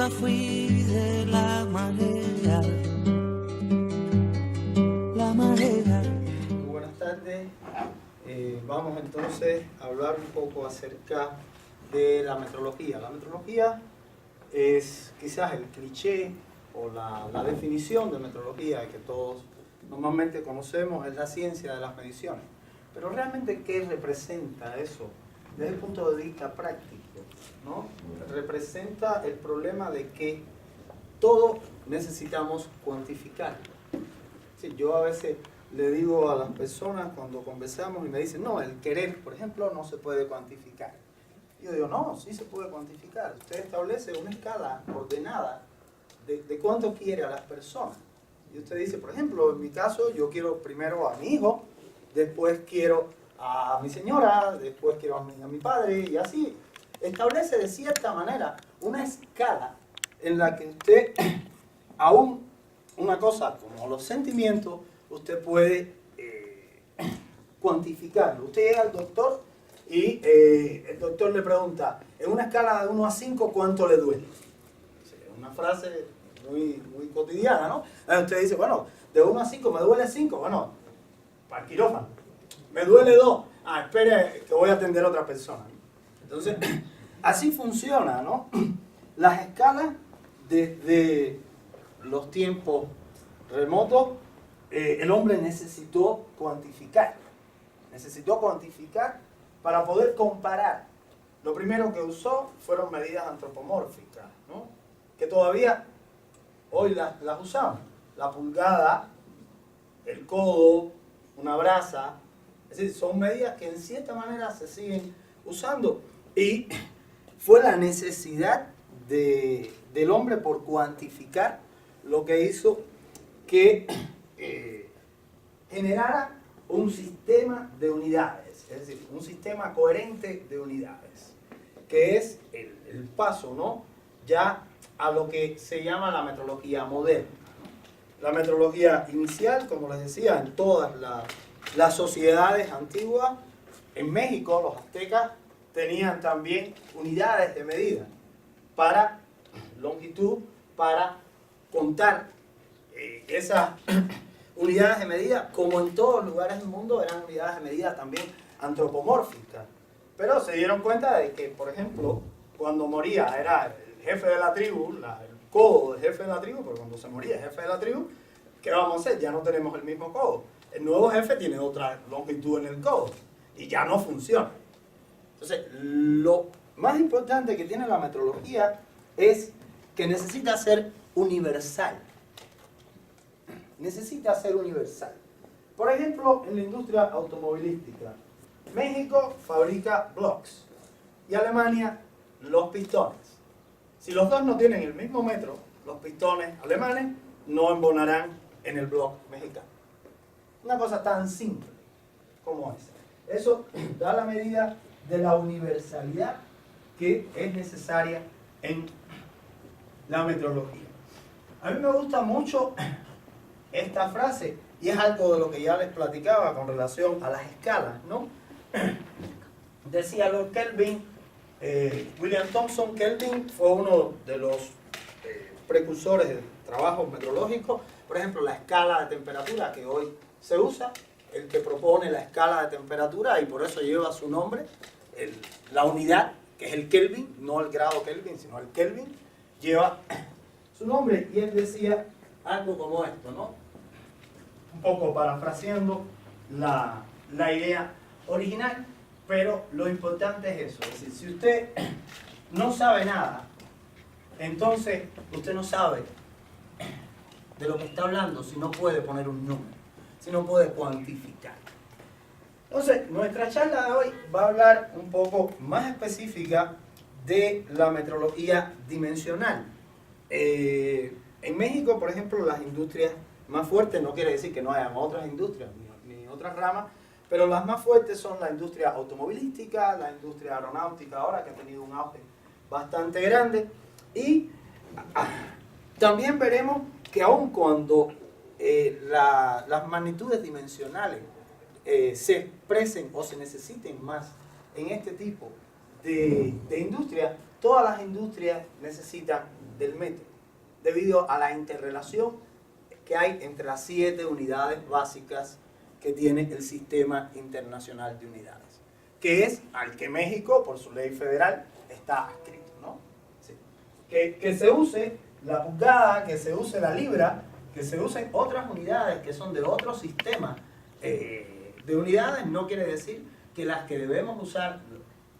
nunca fui de la marea. La marea. Muy buenas tardes. Vamos entonces a hablar un poco acerca de la metrología. La metrología es quizás el cliché o la definición de metrología que todos normalmente conocemos, es la ciencia de las mediciones. Pero realmente, ¿qué representa eso desde el punto de vista práctico, ¿no? Representa el problema de que todo necesitamos cuantificar. Sí, yo a veces le digo a las personas cuando conversamos y me dicen, no, el querer, por ejemplo, no se puede cuantificar. Yo digo, no, sí se puede cuantificar. Usted establece una escala ordenada de cuánto quiere a las personas. Y usted dice, por ejemplo, en mi caso, yo quiero primero a mi hijo, después quiero a mi señora, después quiero a mi padre, y así. Establece de cierta manera una escala en la que usted, aún una cosa como los sentimientos, usted puede cuantificarlo. Usted llega al doctor y el doctor le pregunta, en una escala de 1 a 5, ¿cuánto le duele? Una frase muy cotidiana, ¿no? Usted dice, bueno, de 1 a 5, ¿me duele 5? Bueno, para el quirófano. ¿Me duele 2? Ah, espere que voy a atender a otra persona. Entonces, así funciona, ¿no? Las escalas desde los tiempos remotos, el hombre necesitó cuantificar. Necesitó cuantificar para poder comparar. Lo primero que usó fueron medidas antropomórficas, ¿no? Que todavía hoy las usamos. La pulgada, el codo, una brasa. Es decir, son medidas que en cierta manera se siguen usando. Y fue la necesidad del hombre por cuantificar lo que hizo que generara un sistema de unidades, es decir, un sistema coherente de unidades, que es el paso, ¿no? Ya a lo que se llama la metrología moderna, ¿no? La metrología inicial, como les decía, en todas las sociedades antiguas, en México los aztecas tenían también unidades de medida para longitud, para contar esas unidades de medida, como en todos los lugares del mundo, eran unidades de medida también antropomórficas. Pero se dieron cuenta de que, por ejemplo, cuando moría era el jefe de la tribu, el codo del jefe de la tribu, pero cuando se moría el jefe de la tribu, ¿qué vamos a hacer? Ya no tenemos el mismo codo. El nuevo jefe tiene otra longitud en el codo y ya no funciona. Entonces, lo más importante que tiene la metrología es que necesita ser universal. Necesita ser universal. Por ejemplo, en la industria automovilística, México fabrica blocks y Alemania los pistones. Si los dos no tienen el mismo metro, los pistones alemanes no embonarán en el block mexicano. Una cosa tan simple como esa. Eso da la medida de la universalidad que es necesaria en la metrología. A mí me gusta mucho esta frase y es algo de lo que ya les platicaba con relación a las escalas, ¿no? Decía Lord Kelvin, William Thomson Kelvin fue uno de los precursores de trabajos metrológicos. Por ejemplo, la escala de temperatura que hoy se usa, el que propone la escala de temperatura, y por eso lleva su nombre, la unidad, que es el Kelvin, no el grado Kelvin, sino el Kelvin, lleva su nombre. Y él decía algo como esto, ¿no? Un poco parafraseando la idea original, pero lo importante es eso. Es decir, si usted no sabe nada, entonces usted no sabe de lo que está hablando si no puede poner un número, si no puede cuantificar. Entonces, nuestra charla de hoy va a hablar un poco más específica de la metrología dimensional. En México, por ejemplo, las industrias más fuertes, no quiere decir que no hayan otras industrias ni otras ramas, pero las más fuertes son la industria automovilística, la industria aeronáutica ahora, que ha tenido un auge bastante grande, y también veremos que aun cuando las magnitudes dimensionales se expresen o se necesiten más en este tipo de industria, todas las industrias necesitan del metro, debido a la interrelación que hay entre las 7 unidades básicas que tiene el Sistema Internacional de Unidades, que es al que México, por su ley federal, está adscrito, ¿no? Sí. Que se use la pulgada, que se use la libra, que se usen otras unidades que son de otro sistema de unidades, no quiere decir que las que debemos usar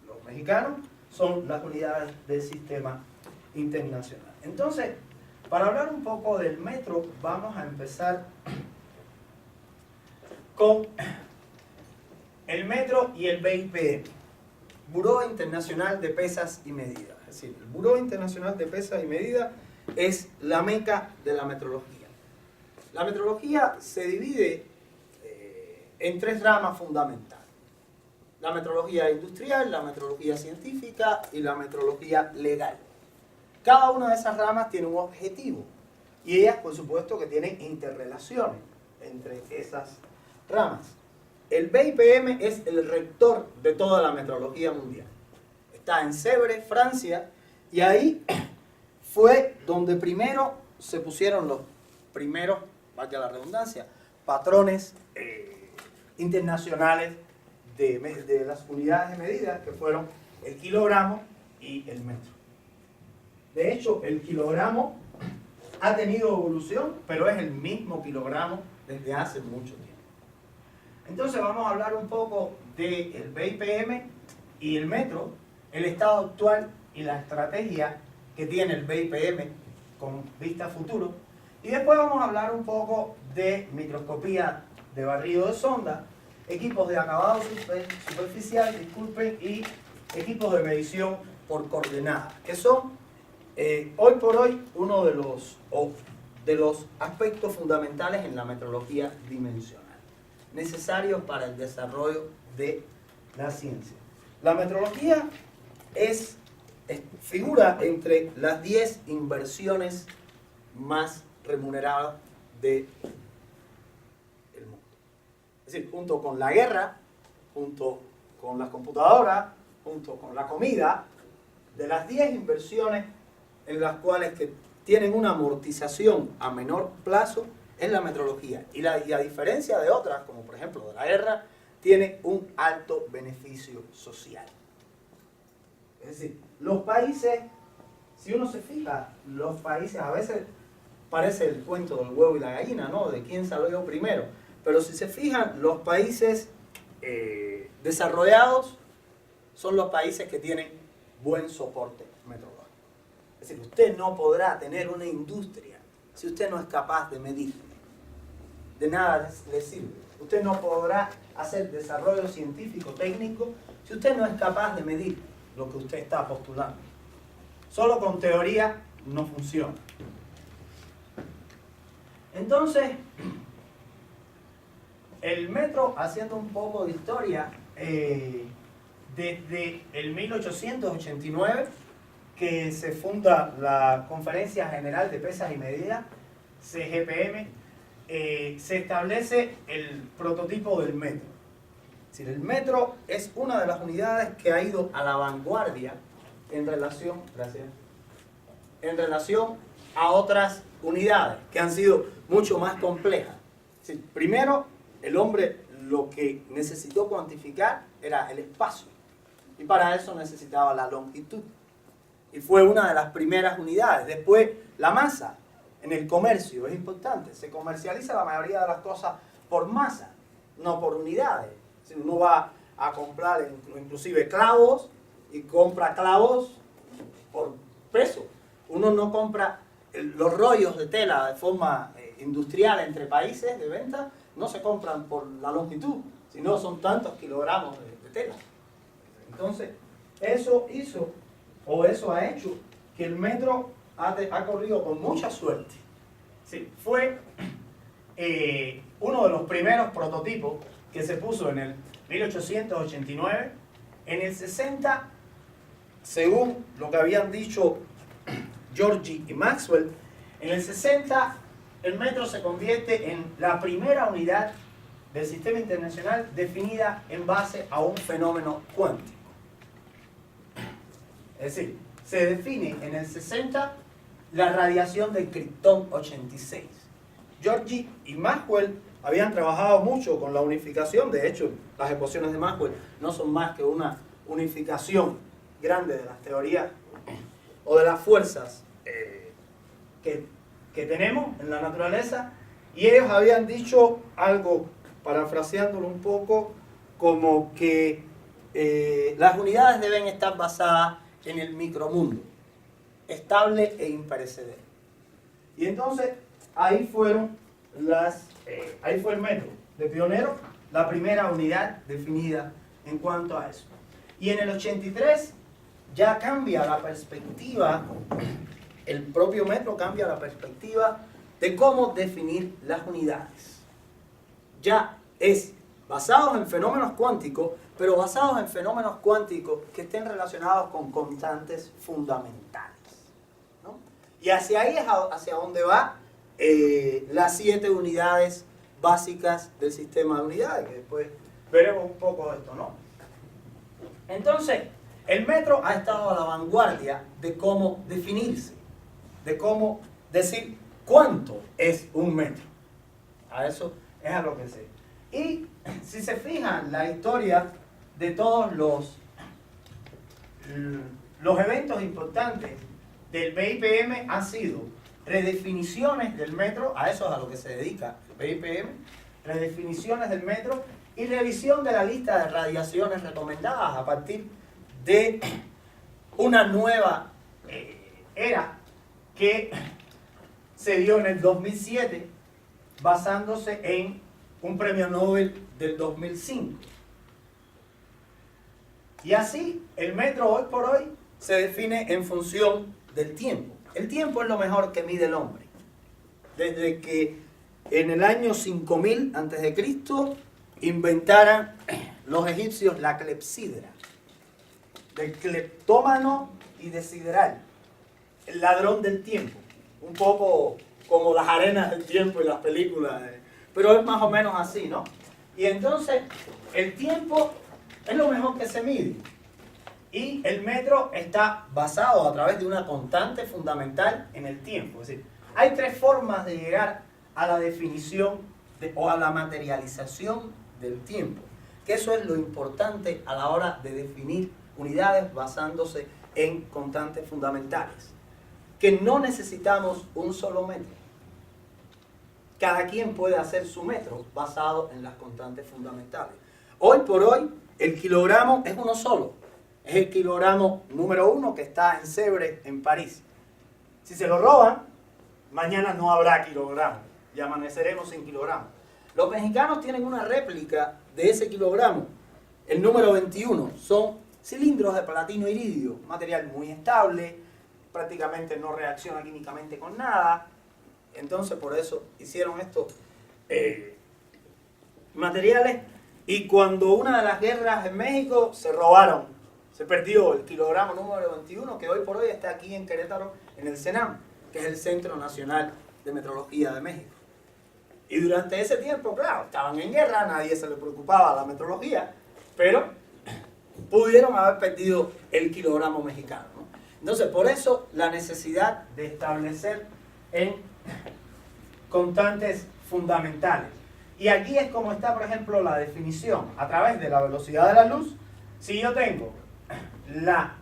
los mexicanos son las unidades del sistema internacional. Entonces, para hablar un poco del metro, vamos a empezar con el metro y el BIPM, Buró Internacional de Pesas y Medidas. Es decir, el Buró Internacional de Pesas y Medidas es la meca de la metrología. La metrología se divide en 3 ramas fundamentales: la metrología industrial, la metrología científica y la metrología legal. Cada una de esas ramas tiene un objetivo y ellas, por supuesto, que tienen interrelaciones entre esas ramas. El BIPM es el rector de toda la metrología mundial. Está en Sèvres, Francia, y ahí fue donde primero se pusieron los primeros, vaya la redundancia, patrones internacionales de las unidades de medida, que fueron el kilogramo y el metro. De hecho, el kilogramo ha tenido evolución, pero es el mismo kilogramo desde hace mucho tiempo. Entonces vamos a hablar un poco del BIPM y el metro, el estado actual y la estrategia que tiene el BIPM con vista a futuro. Y después vamos a hablar un poco de microscopía de barrido de sonda, equipos de acabado superficial, disculpen, y equipos de medición por coordenadas, que son hoy por hoy uno de los aspectos fundamentales en la metrología dimensional, necesarios para el desarrollo de la ciencia. La metrología figura entre las 10 inversiones más remuneradas del mundo. Es decir, junto con la guerra, junto con las computadoras, junto con la comida, de las 10 inversiones en las cuales que tienen una amortización a menor plazo, es la metrología. Y a diferencia de otras, como por ejemplo de la guerra, tiene un alto beneficio social. Es decir, los países, si uno se fija, los países, a veces parece el cuento del huevo y la gallina, ¿no? De quién salió primero. Pero si se fijan, los países desarrollados son los países que tienen buen soporte metrológico. Es decir, usted no podrá tener una industria si usted no es capaz de medir. De nada le sirve. Usted no podrá hacer desarrollo científico técnico si usted no es capaz de medir lo que usted está postulando. Solo con teoría no funciona. Entonces, el metro, haciendo un poco de historia, desde el 1889, que se funda la Conferencia General de Pesas y Medidas, CGPM, se establece el prototipo del metro. Es decir, el metro es una de las unidades que ha ido a la vanguardia en relación a otras unidades que han sido mucho más complejas. Es decir, primero, el hombre lo que necesitó cuantificar era el espacio, y para eso necesitaba la longitud. Y fue una de las primeras unidades. Después, la masa en el comercio es importante. Se comercializa la mayoría de las cosas por masa, no por unidades. Si uno va a comprar inclusive clavos y compra clavos por peso. Uno no compra los rollos de tela de forma industrial entre países de venta, no se compran por la longitud, sino son tantos kilogramos de tela. Entonces, eso ha hecho que el metro ha corrido con mucha suerte. Sí, fue uno de los primeros prototipos que se puso en el 1889. En el 60, según lo que habían dicho Georgi y Maxwell, en el 60 el metro se convierte en la primera unidad del sistema internacional definida en base a un fenómeno cuántico. Es decir, se define en el 60 la radiación del Krypton 86. Georgi y Maxwell habían trabajado mucho con la unificación. De hecho, las ecuaciones de Maxwell no son más que una unificación grande de las teorías o de las fuerzas que tenemos en la naturaleza. Y ellos habían dicho algo, parafraseándolo un poco, como que las unidades deben estar basadas en el micromundo, estable e imperecedero. Y entonces ahí fue el metro de pionero, la primera unidad definida en cuanto a eso. Y en el 83 ya cambia la perspectiva, el propio metro cambia la perspectiva de cómo definir las unidades. Ya es basados en fenómenos cuánticos, pero basados en fenómenos cuánticos que estén relacionados con constantes fundamentales, ¿no? Y hacia ahí es hacia donde va las 7 unidades básicas del sistema de unidades, que después veremos un poco de esto, ¿no? Entonces, el metro ha estado a la vanguardia de cómo definirse, de cómo decir cuánto es un metro. A eso es a lo que sé. Y si se fijan, la historia de todos los eventos importantes del BIPM ha sido redefiniciones del metro, a eso es a lo que se dedica el BIPM, redefiniciones del metro y revisión de la lista de radiaciones recomendadas a partir de una nueva era que se dio en el 2007 basándose en un premio Nobel del 2005. Y así el metro hoy por hoy se define en función del tiempo. El tiempo es lo mejor que mide el hombre. Desde que en el año 5000 a.C. inventaran los egipcios la clepsidra, del cleptómano y de sideral, el ladrón del tiempo, un poco como las arenas del tiempo y las películas, pero es más o menos así, ¿no? Y entonces el tiempo es lo mejor que se mide y el metro está basado a través de una constante fundamental en el tiempo. Es decir, hay 3 formas de llegar a la definición o a la materialización del tiempo, que eso es lo importante a la hora de definir unidades basándose en constantes fundamentales, que no necesitamos un solo metro. Cada quien puede hacer su metro basado en las constantes fundamentales. Hoy por hoy, el kilogramo es uno solo. Es el kilogramo número 1 que está en Sèvres, en París. Si se lo roban, mañana no habrá kilogramo y amaneceremos sin kilogramo. Los mexicanos tienen una réplica de ese kilogramo, el número 21. Son cilindros de platino iridio, material muy estable, prácticamente no reacciona químicamente con nada. Entonces por eso hicieron estos materiales. Y cuando una de las guerras en México se robaron, se perdió el kilogramo número 21, que hoy por hoy está aquí en Querétaro, en el CENAM, que es el Centro Nacional de Metrología de México. Y durante ese tiempo, claro, estaban en guerra, nadie se le preocupaba la metrología, pero pudieron haber perdido el kilogramo mexicano, ¿no? Entonces, por eso la necesidad de establecer en constantes fundamentales. Y aquí es como está, por ejemplo, la definición a través de la velocidad de la luz. Si yo tengo la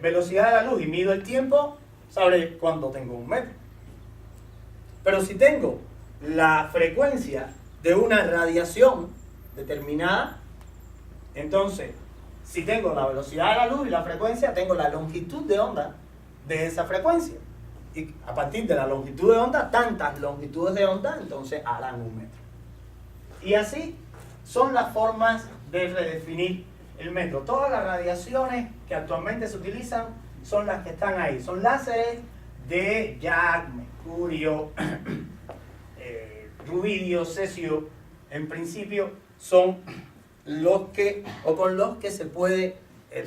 velocidad de la luz y mido el tiempo, sabré cuándo tengo un metro. Pero si tengo la frecuencia de una radiación determinada, entonces, si tengo la velocidad de la luz y la frecuencia, tengo la longitud de onda de esa frecuencia. Y a partir de la longitud de onda, tantas longitudes de onda, entonces harán un metro. Y así son las formas de redefinir el metro. Todas las radiaciones que actualmente se utilizan son las que están ahí. Son láseres de YAG, mercurio, rubidio, cesio. En principio son los que, o con los que se puede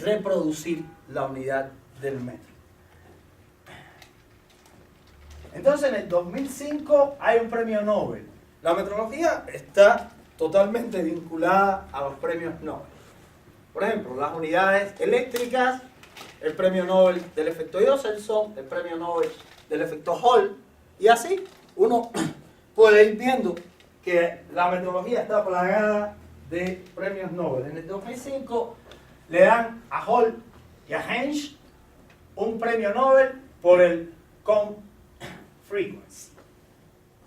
reproducir la unidad del metro. Entonces en el 2005 hay un premio Nobel. La metrología está totalmente vinculada a los premios Nobel. Por ejemplo, las unidades eléctricas el premio Nobel del efecto Josephson, el premio Nobel del efecto Hall, y así uno puede ir viendo que la metodología está plagada de premios Nobel. En el 2005 le dan a Hall y a Henge un premio Nobel por el Comb Frequency.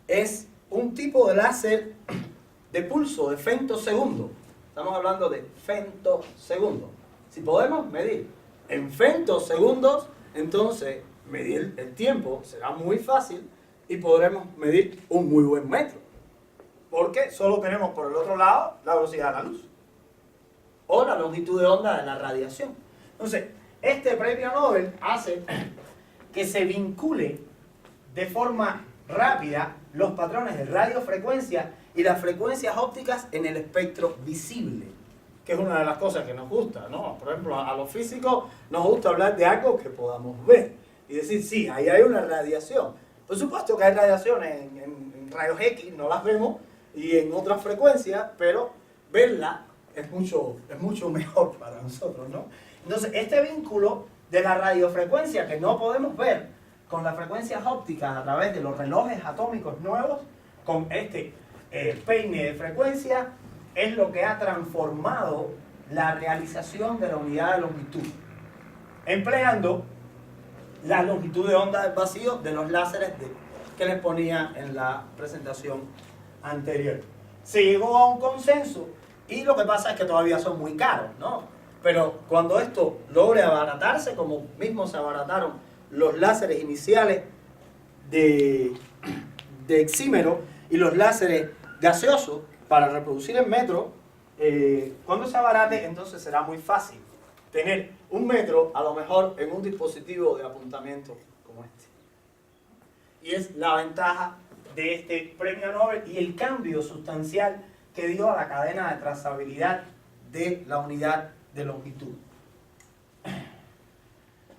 Es un tipo de láser de pulso de femtosegundo. Estamos hablando de femtosegundo. Si podemos medir en femtosegundos, entonces medir el tiempo será muy fácil y podremos medir un muy buen metro. Porque solo tenemos por el otro lado la velocidad de la luz o la longitud de onda de la radiación. Entonces, este premio Nobel hace que se vincule de forma rápida los patrones de radiofrecuencia y las frecuencias ópticas en el espectro visible, que es una de las cosas que nos gusta, ¿no? Por ejemplo, a los físicos nos gusta hablar de algo que podamos ver y decir, sí, ahí hay una radiación. Por supuesto que hay radiaciones en rayos X, no las vemos, y en otras frecuencias, pero verla es mucho mejor para nosotros, ¿no? Entonces, este vínculo de la radiofrecuencia que no podemos ver con las frecuencias ópticas a través de los relojes atómicos nuevos, con este peine de frecuencia, es lo que ha transformado la realización de la unidad de longitud, empleando la longitud de onda del vacío de los láseres que les ponía en la presentación anterior. Se llegó a un consenso y lo que pasa es que todavía son muy caros, ¿no? Pero cuando esto logre abaratarse, como mismo se abarataron los láseres iniciales de exímero y los láseres gaseosos para reproducir el metro, cuando se abarate, entonces será muy fácil tener un metro a lo mejor en un dispositivo de apuntamiento como este. Y es la ventaja de este premio Nobel y el cambio sustancial que dio a la cadena de trazabilidad de la unidad de longitud.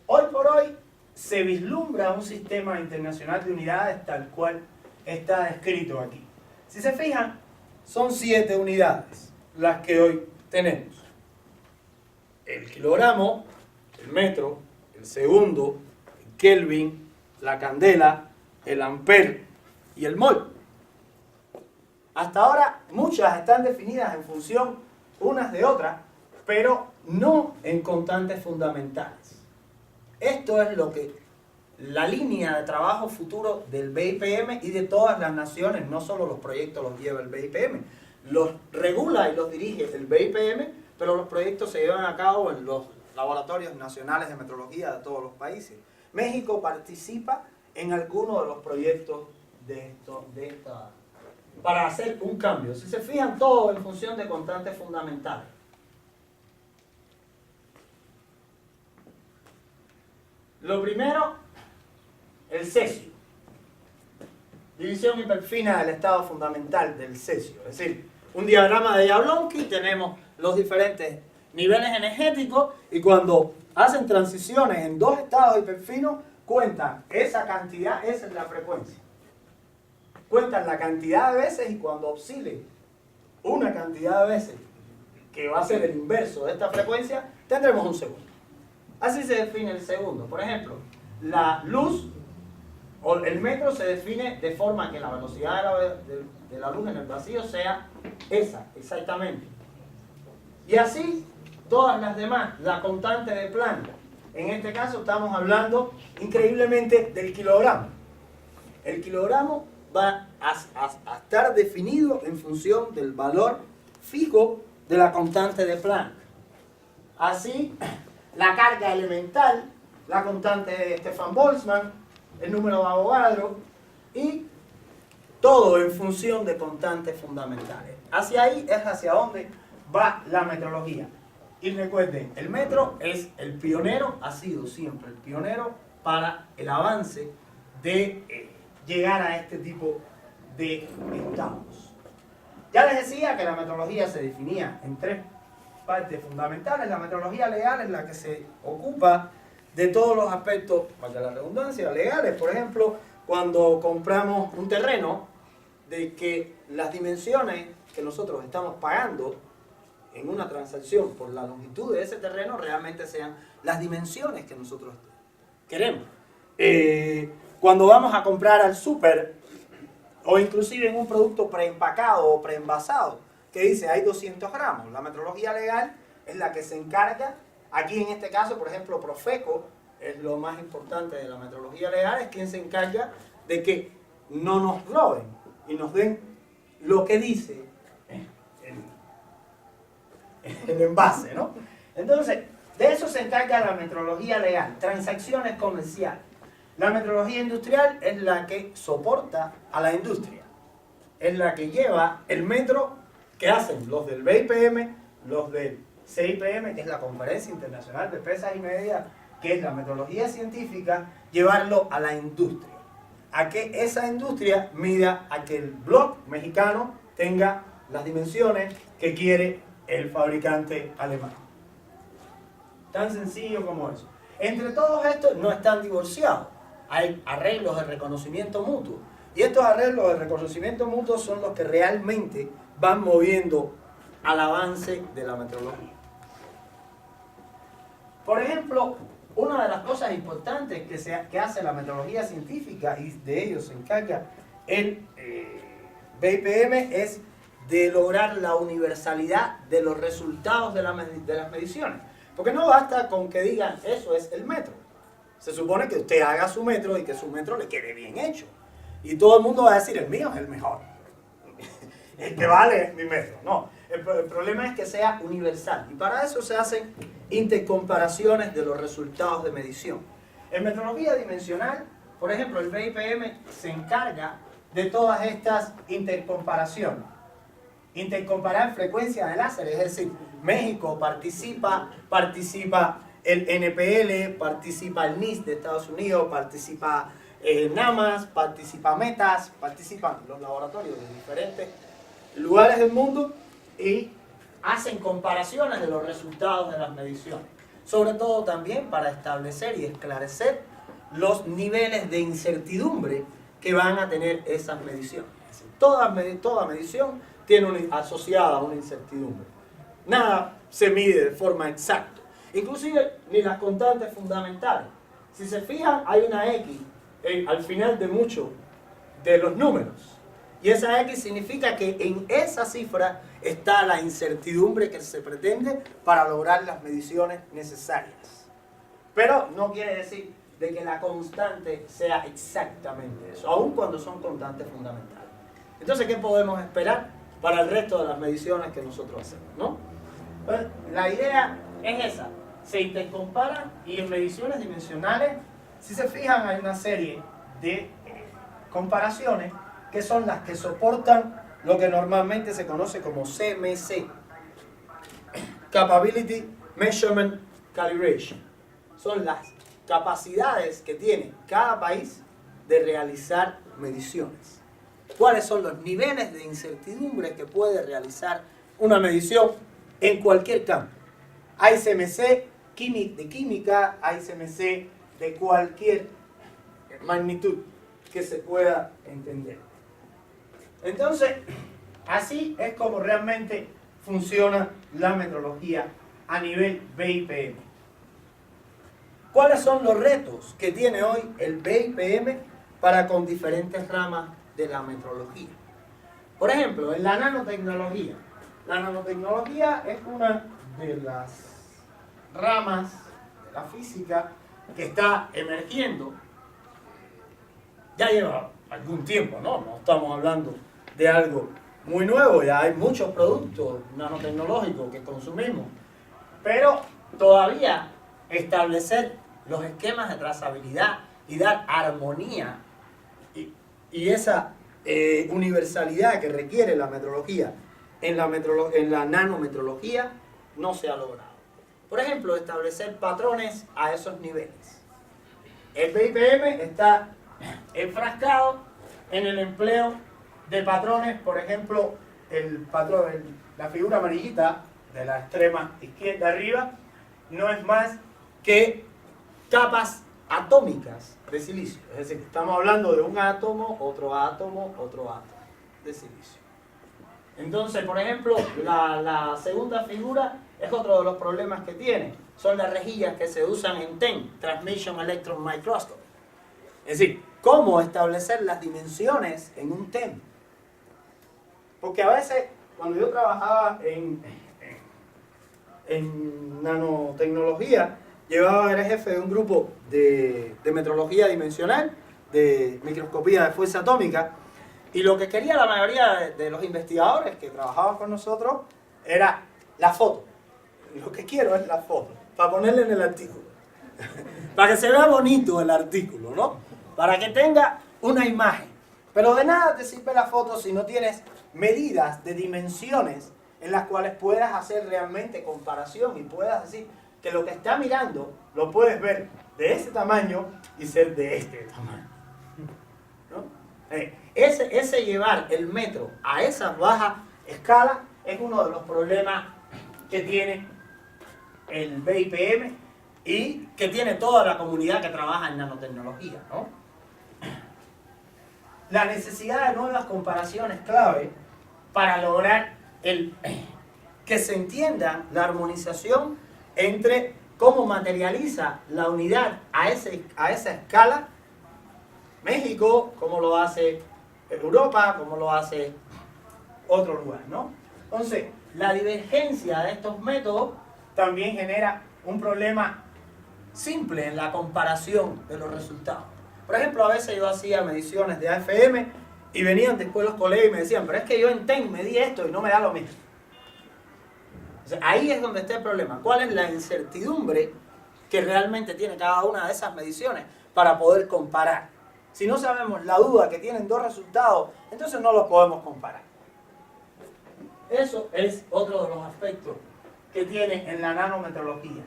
Hoy por hoy se vislumbra un sistema internacional de unidades tal cual está descrito aquí. Si se fijan, son 7 unidades las que hoy tenemos. El kilogramo, el metro, el segundo, el kelvin, la candela, el ampere y el mol. Hasta ahora muchas están definidas en función unas de otras, pero no en constantes fundamentales. Esto es lo que la línea de trabajo futuro del BIPM y de todas las naciones, no solo los proyectos los lleva el BIPM, los regula y los dirige el BIPM, pero los proyectos se llevan a cabo en los laboratorios nacionales de metrología de todos los países. México participa en algunos de los proyectos para hacer un cambio. Si se fijan, todo en función de constantes fundamentales. Lo primero, el cesio. División hiperfina del estado fundamental del cesio. Es decir, un diagrama de Jablonski, tenemos los diferentes niveles energéticos y cuando hacen transiciones en dos estados hiperfinos, cuentan esa cantidad, esa es la frecuencia. Cuentan la cantidad de veces y cuando oscile una cantidad de veces, que va a ser el inverso de esta frecuencia, tendremos un segundo. Así se define el segundo. Por ejemplo, la luz o el metro se define de forma que la velocidad de la luz en el vacío sea esa, exactamente. Y así todas las demás, la constante de Planck. En este caso estamos hablando increíblemente del kilogramo. El kilogramo va a estar definido en función del valor fijo de la constante de Planck. Así, la carga elemental, la constante de Stefan-Boltzmann, el número de Avogadro y todo en función de constantes fundamentales. Hacia ahí es hacia donde va la metrología. Y recuerden, el metro es el pionero, ha sido siempre el pionero para el avance de llegar a este tipo de estados. Ya les decía que la metrología se definía en 3 partes fundamentales. La metrología legal es la que se ocupa de todos los aspectos, para la redundancia, legales. Por ejemplo, cuando compramos un terreno, de que las dimensiones que nosotros estamos pagando en una transacción por la longitud de ese terreno realmente sean las dimensiones que nosotros queremos. Cuando vamos a comprar al súper, o inclusive en un producto preempacado o preenvasado, que dice hay 200 gramos, la metrología legal es la que se encarga, aquí en este caso, por ejemplo, Profeco, es lo más importante de la metrología legal, es quien se encarga de que no nos roben y nos den lo que dice el envase, ¿no? Entonces, de eso se encarga la metrología legal, transacciones comerciales. La metrología industrial es la que soporta a la industria, es la que lleva el metro que hacen los del BIPM, los del CIPM, que es la Conferencia Internacional de Pesas y Medidas, que es la metrología científica, llevarlo a la industria, a que esa industria mida a que el block mexicano tenga las dimensiones que quiere el fabricante alemán. Tan sencillo como eso. Entre todos estos no están divorciados. Hay arreglos de reconocimiento mutuo. Y estos arreglos de reconocimiento mutuo son los que realmente van moviendo al avance de la metrología. Por ejemplo, una de las cosas importantes que hace la metrología científica, y de ello se encarga el BIPM, es de lograr la universalidad de los resultados de las mediciones. Porque no basta con que digan, eso es el metro. Se supone que usted haga su metro y que su metro le quede bien hecho. Y todo el mundo va a decir, el mío es el mejor. El que vale es mi metro. No, el problema es que sea universal. Y para eso se hacen intercomparaciones de los resultados de medición. En metrología dimensional, por ejemplo, el BIPM se encarga de todas estas intercomparaciones. Intercomparar frecuencia de láser, es decir, México participa el NPL, participa el NIST de Estados Unidos, participa NAMAS, participa METAS, participan los laboratorios de diferentes lugares del mundo y hacen comparaciones de los resultados de las mediciones. Sobre todo también para establecer y esclarecer los niveles de incertidumbre que van a tener esas mediciones. Es decir, toda medición tiene asociada una incertidumbre. Nada se mide de forma exacta. Inclusive ni las constantes fundamentales. Si se fijan, hay una X al final de muchos de los números. Y esa X significa que en esa cifra está la incertidumbre que se pretende para lograr las mediciones necesarias. Pero no quiere decir de que la constante sea exactamente eso, aun cuando son constantes fundamentales. Entonces, ¿qué podemos esperar para el resto de las mediciones que nosotros hacemos, ¿no? Pues, la idea es esa. Se intercomparan y en mediciones dimensionales, si se fijan, hay una serie de comparaciones que son las que soportan lo que normalmente se conoce como CMC, Capability Measurement Calibration. Son las capacidades que tiene cada país de realizar mediciones. ¿Cuáles son los niveles de incertidumbre que puede realizar una medición en cualquier campo? Hay CMC de química, hay CMC de cualquier magnitud que se pueda entender. Entonces, así es como realmente funciona la metrología a nivel BIPM. ¿Cuáles son los retos que tiene hoy el BIPM para con diferentes ramas de la metrología? Por ejemplo, en la nanotecnología. La nanotecnología es una de las ramas de la física que está emergiendo. Ya lleva algún tiempo, ¿no? No estamos hablando de algo muy nuevo, ya hay muchos productos nanotecnológicos que consumimos, pero todavía establecer los esquemas de trazabilidad y dar armonía y esa universalidad que requiere la metrología en la nanometrología no se ha logrado. Por ejemplo, establecer patrones a esos niveles. El BIPM está enfrascado en el empleo de patrones, por ejemplo, la figura amarillita de la extrema izquierda arriba no es más que capas atómicas de silicio. Es decir, estamos hablando de un átomo, otro átomo de silicio. Entonces, por ejemplo, la segunda figura es otro de los problemas que tiene. Son las rejillas que se usan en TEM, Transmission Electron Microscopy. Es decir, cómo establecer las dimensiones en un TEM. Porque a veces, cuando yo trabajaba en nanotecnología, era jefe de un grupo de metrología dimensional, de microscopía de fuerza atómica, y lo que quería la mayoría de los investigadores que trabajaban con nosotros era la foto. Lo que quiero es la foto, para ponerle en el artículo. Para que se vea bonito el artículo, ¿no? Para que tenga una imagen. Pero de nada te sirve la foto si no tienes medidas de dimensiones en las cuales puedas hacer realmente comparación y puedas decir que lo que está mirando lo puedes ver de ese tamaño y ser de este tamaño, ¿no? Ese llevar el metro a esa baja escala es uno de los problemas que tiene el BIPM y que tiene toda la comunidad que trabaja en nanotecnología, ¿no? La necesidad de nuevas comparaciones clave para lograr que se entienda la armonización entre cómo materializa la unidad a esa escala México, cómo lo hace Europa, cómo lo hace otro lugar, ¿no? Entonces, la divergencia de estos métodos también genera un problema simple en la comparación de los resultados. Por ejemplo, a veces yo hacía mediciones de AFM y venían después los colegas y me decían, pero es que yo en TEM medí esto y no me da lo mismo. O sea, ahí es donde está el problema. ¿Cuál es la incertidumbre que realmente tiene cada una de esas mediciones para poder comparar? Si no sabemos la duda que tienen dos resultados, entonces no los podemos comparar. Eso es otro de los aspectos que tiene en la nanometrología.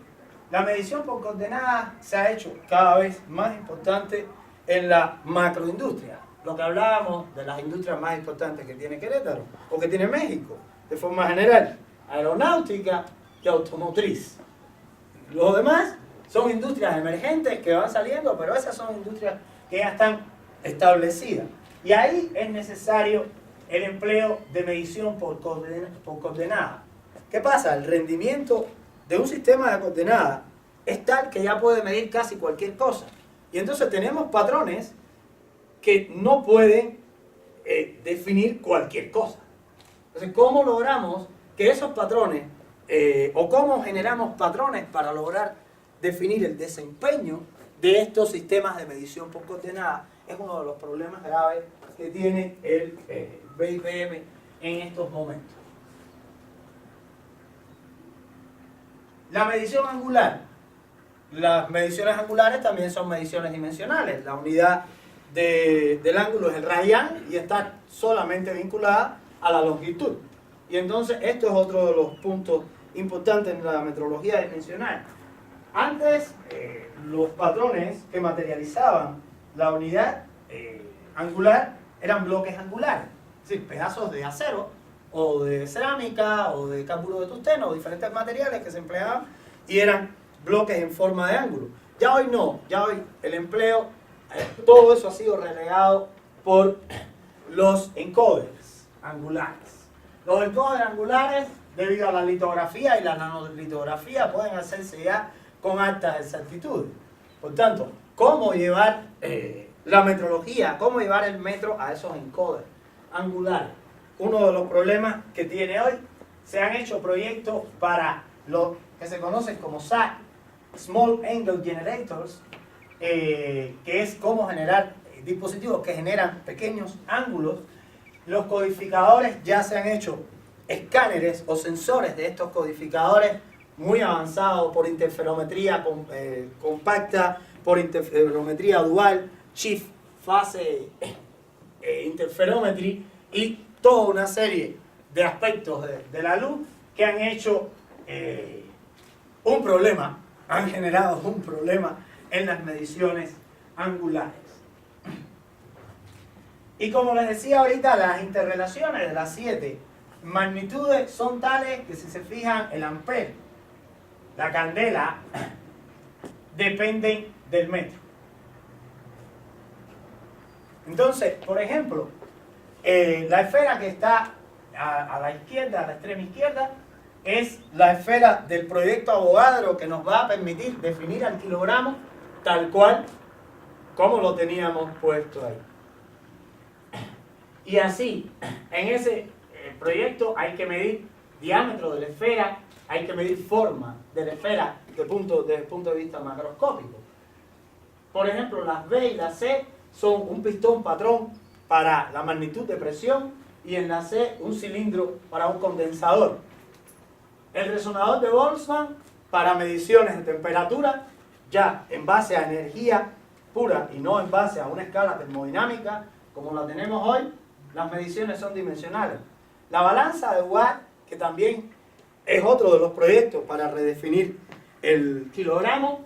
La medición por coordenadas se ha hecho cada vez más importante en la macroindustria. Lo que hablábamos de las industrias más importantes que tiene Querétaro o que tiene México, de forma general, aeronáutica y automotriz. Los demás son industrias emergentes que van saliendo, pero esas son industrias que ya están establecidas. Y ahí es necesario el empleo de medición por coordenada. ¿Qué pasa? El rendimiento de un sistema de coordenadas es tal que ya puede medir casi cualquier cosa. Y entonces tenemos patrones que no pueden definir cualquier cosa. Entonces, ¿cómo logramos que esos patrones, o cómo generamos patrones para lograr definir el desempeño de estos sistemas de medición por coordenadas? Es uno de los problemas graves que tiene el BIPM en estos momentos. La medición angular. Las mediciones angulares también son mediciones dimensionales. La unidad del ángulo es el radian y está solamente vinculada a la longitud. Y entonces esto es otro de los puntos importantes en la metrología dimensional. Antes, los patrones que materializaban la unidad angular eran bloques angulares, es decir, pedazos de acero o de cerámica o de carburo de tungsteno o diferentes materiales que se empleaban y eran bloques en forma de ángulo. Ya hoy no, ya hoy el empleo, todo eso ha sido relegado por los encoders angulares. Los encoders angulares, debido a la litografía y la nanolitografía, pueden hacerse ya con altas exactitudes. Por tanto, ¿cómo llevar la metrología, cómo llevar el metro a esos encoders angulares? Uno de los problemas que tiene hoy, se han hecho proyectos para lo que se conocen como SAG, Small Angle Generators, que es cómo generar dispositivos que generan pequeños ángulos. Los codificadores ya se han hecho escáneres o sensores de estos codificadores muy avanzados por interferometría compacta, por interferometría dual, shift, phase interferometry y toda una serie de aspectos de la luz que han hecho un problema, han generado un problema en las mediciones angulares. Y como les decía ahorita, las interrelaciones de las 7 magnitudes son tales que si se fijan el ampere, la candela, dependen del metro. Entonces, por ejemplo, la esfera que está a la izquierda, a la extrema izquierda, es la esfera del proyecto Avogadro que nos va a permitir definir al kilogramo tal cual como lo teníamos puesto ahí. Y así, en ese proyecto hay que medir diámetro de la esfera, hay que medir forma de la esfera desde el punto de vista macroscópico. Por ejemplo, las B y las C son un pistón patrón para la magnitud de presión y en la C un cilindro para un condensador. El resonador de Boltzmann para mediciones de temperatura, ya en base a energía pura y no en base a una escala termodinámica como la tenemos hoy, las mediciones son dimensionales. La balanza de Watt, que también es otro de los proyectos para redefinir el kilogramo,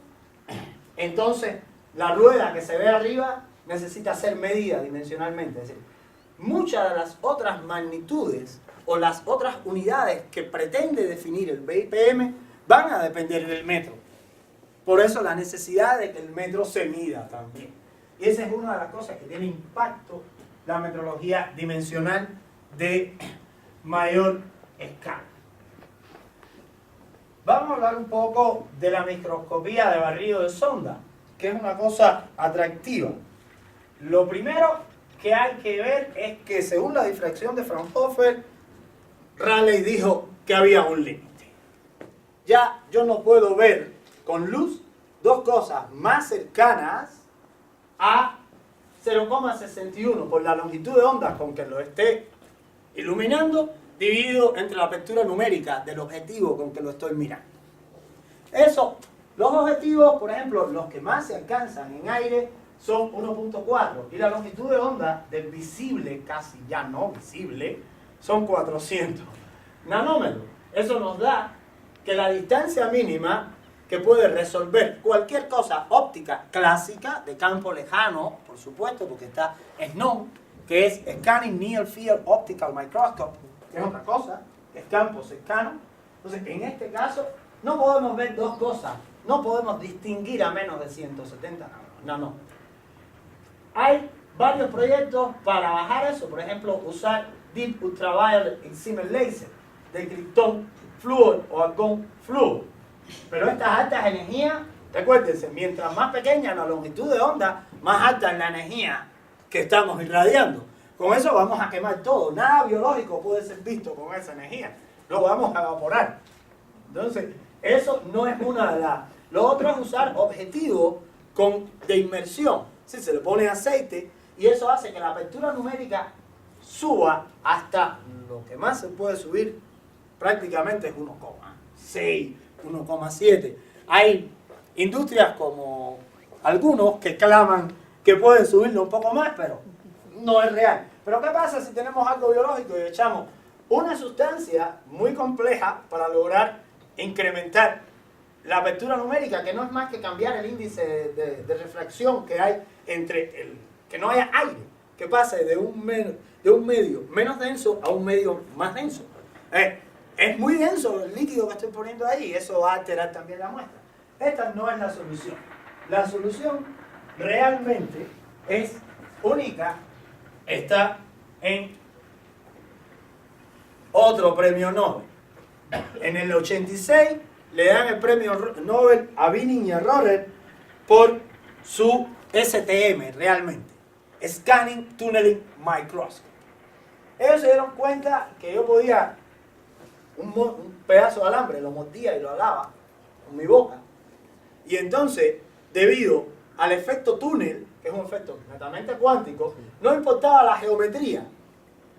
entonces la rueda que se ve arriba necesita ser medida dimensionalmente. Es decir, muchas de las otras magnitudes o las otras unidades que pretende definir el BPM van a depender del metro. Por eso la necesidad de que el metro se mida también. Y esa es una de las cosas que tiene impacto la metrología dimensional de mayor escala. Vamos a hablar un poco de la microscopía de barrido de sonda, que es una cosa atractiva. Lo primero que hay que ver es que según la difracción de Fraunhofer, Rayleigh dijo que había un límite. Ya yo no puedo ver con luz dos cosas más cercanas a 0,61 por la longitud de onda con que lo esté iluminando, dividido entre la apertura numérica del objetivo con que lo estoy mirando. Eso, los objetivos, por ejemplo, los que más se alcanzan en aire son 1.4 y la longitud de onda del visible, casi ya no visible, son 400 nanómetros. Eso nos da que la distancia mínima que puede resolver cualquier cosa óptica clásica, de campo lejano, por supuesto, porque está SNOM, que es Scanning Near Field Optical Microscope, que es otra cosa, que es campo cercano. Entonces, en este caso, no podemos ver dos cosas, no podemos distinguir a menos de 170 nanómetros. Hay varios proyectos para bajar eso, por ejemplo, usar Deep Ultraviolet Excimer Laser, de criptón flúor o argón flúor. Pero estas altas energías, recuérdense, mientras más pequeña la longitud de onda, más alta es la energía que estamos irradiando. Con eso vamos a quemar todo. Nada biológico puede ser visto con esa energía. Lo vamos a evaporar. Entonces, eso no es una de las... Lo otro es usar objetivos de inmersión. Si se le pone aceite y eso hace que la apertura numérica suba hasta lo que más se puede subir, prácticamente es 1,6, 1,7. Hay industrias como algunos que claman que pueden subirlo un poco más, pero no es real. Pero ¿qué pasa si tenemos algo biológico y echamos una sustancia muy compleja para lograr incrementar la apertura numérica, que no es más que cambiar el índice de refracción que hay entre que no haya aire, que pase de un medio menos denso a un medio más denso? Es muy denso el líquido que estoy poniendo ahí y eso va a alterar también la muestra. Esta no es la solución. La solución realmente es única. Está en otro premio Nobel. En el 86 le dan el premio Nobel a Binning y a Rohrer por su STM realmente. Scanning Tunneling Microscope. Ellos se dieron cuenta que yo podía un pedazo de alambre, lo mordía y lo alaba con mi boca. Y entonces, debido al efecto túnel, que es un efecto netamente cuántico, no importaba la geometría.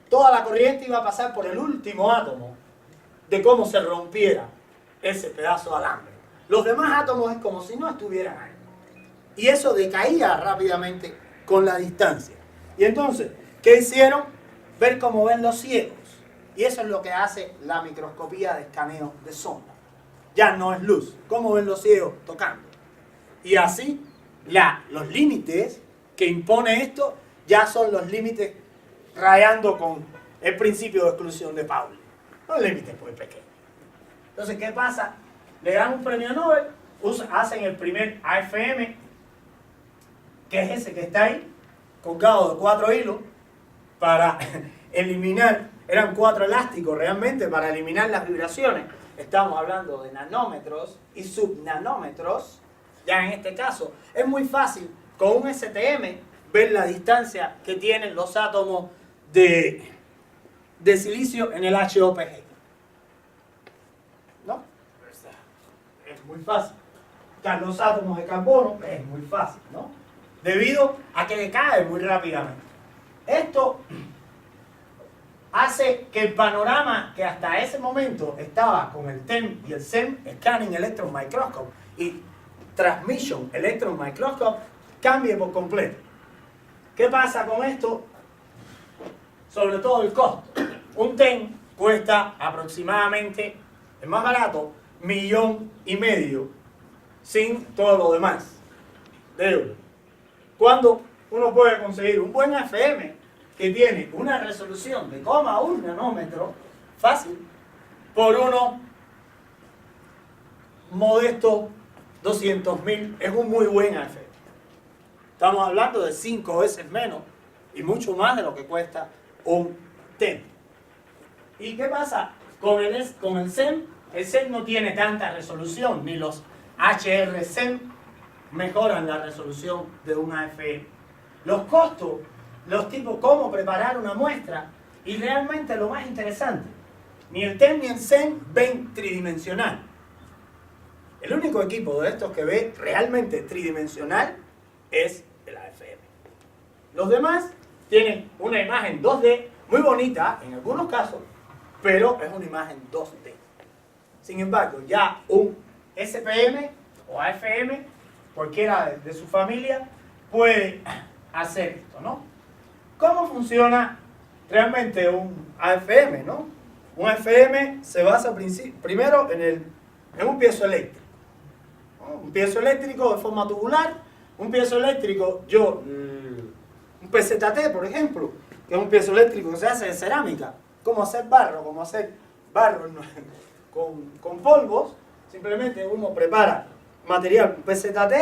Toda la corriente iba a pasar por el último átomo de cómo se rompiera ese pedazo de alambre. Los demás átomos es como si no estuvieran ahí. Y eso decaía rápidamente con la distancia. Y entonces, ¿qué hicieron? Ver cómo ven los ciegos. Y eso es lo que hace la microscopía de escaneo de sonda. Ya no es luz. ¿Cómo ven los ciegos tocando? Y así, los límites que impone esto ya son los límites rayando con el principio de exclusión de Pauli. Los límites muy pequeños. Entonces, ¿qué pasa? Le dan un premio Nobel, hacen el primer AFM, que es ese que está ahí, colgado de 4 hilos, para eliminar eran 4 elásticos realmente para eliminar las vibraciones. Estamos hablando de nanómetros y subnanómetros. Ya en este caso es muy fácil con un STM ver la distancia que tienen los átomos de silicio en el HOPG. ¿No? Es muy fácil. Los átomos de carbono es muy fácil, ¿no? Debido a que decae muy rápidamente. Esto hace que el panorama que hasta ese momento estaba con el TEM y el SEM, Scanning Electron Microscope y Transmission Electron Microscope, cambie por completo. ¿Qué pasa con esto? Sobre todo el costo. Un TEM cuesta aproximadamente, el más barato, $1,500,000 sin todo lo demás de euros. Cuando uno puede conseguir un buen FM que tiene una resolución de 0,1 nanómetro, fácil, por unos modestos 200.000, es un muy buen FM. Estamos hablando de 5 veces menos y mucho más de lo que cuesta un TEM. ¿Y qué pasa con el SEM? El SEM no tiene tanta resolución, ni los HRSEM mejoran la resolución de un AFM. Los costos, los tipos, cómo preparar una muestra, y realmente lo más interesante, ni el TEM ni el SEM ven tridimensional. El único equipo de estos que ve realmente tridimensional es el AFM. Los demás tienen una imagen 2D muy bonita en algunos casos, pero es una imagen 2D. Sin embargo, ya un SPM o AFM, cualquiera de su familia, puede hacer esto, ¿no? ¿Cómo funciona realmente un AFM, no? Un AFM se basa primero en un piezoeléctrico, ¿no? Un piezoeléctrico de forma tubular, un piezoeléctrico, un PZT, por ejemplo, que es un piezoeléctrico que se hace de cerámica, como hacer barro con polvos. Simplemente uno prepara material PZT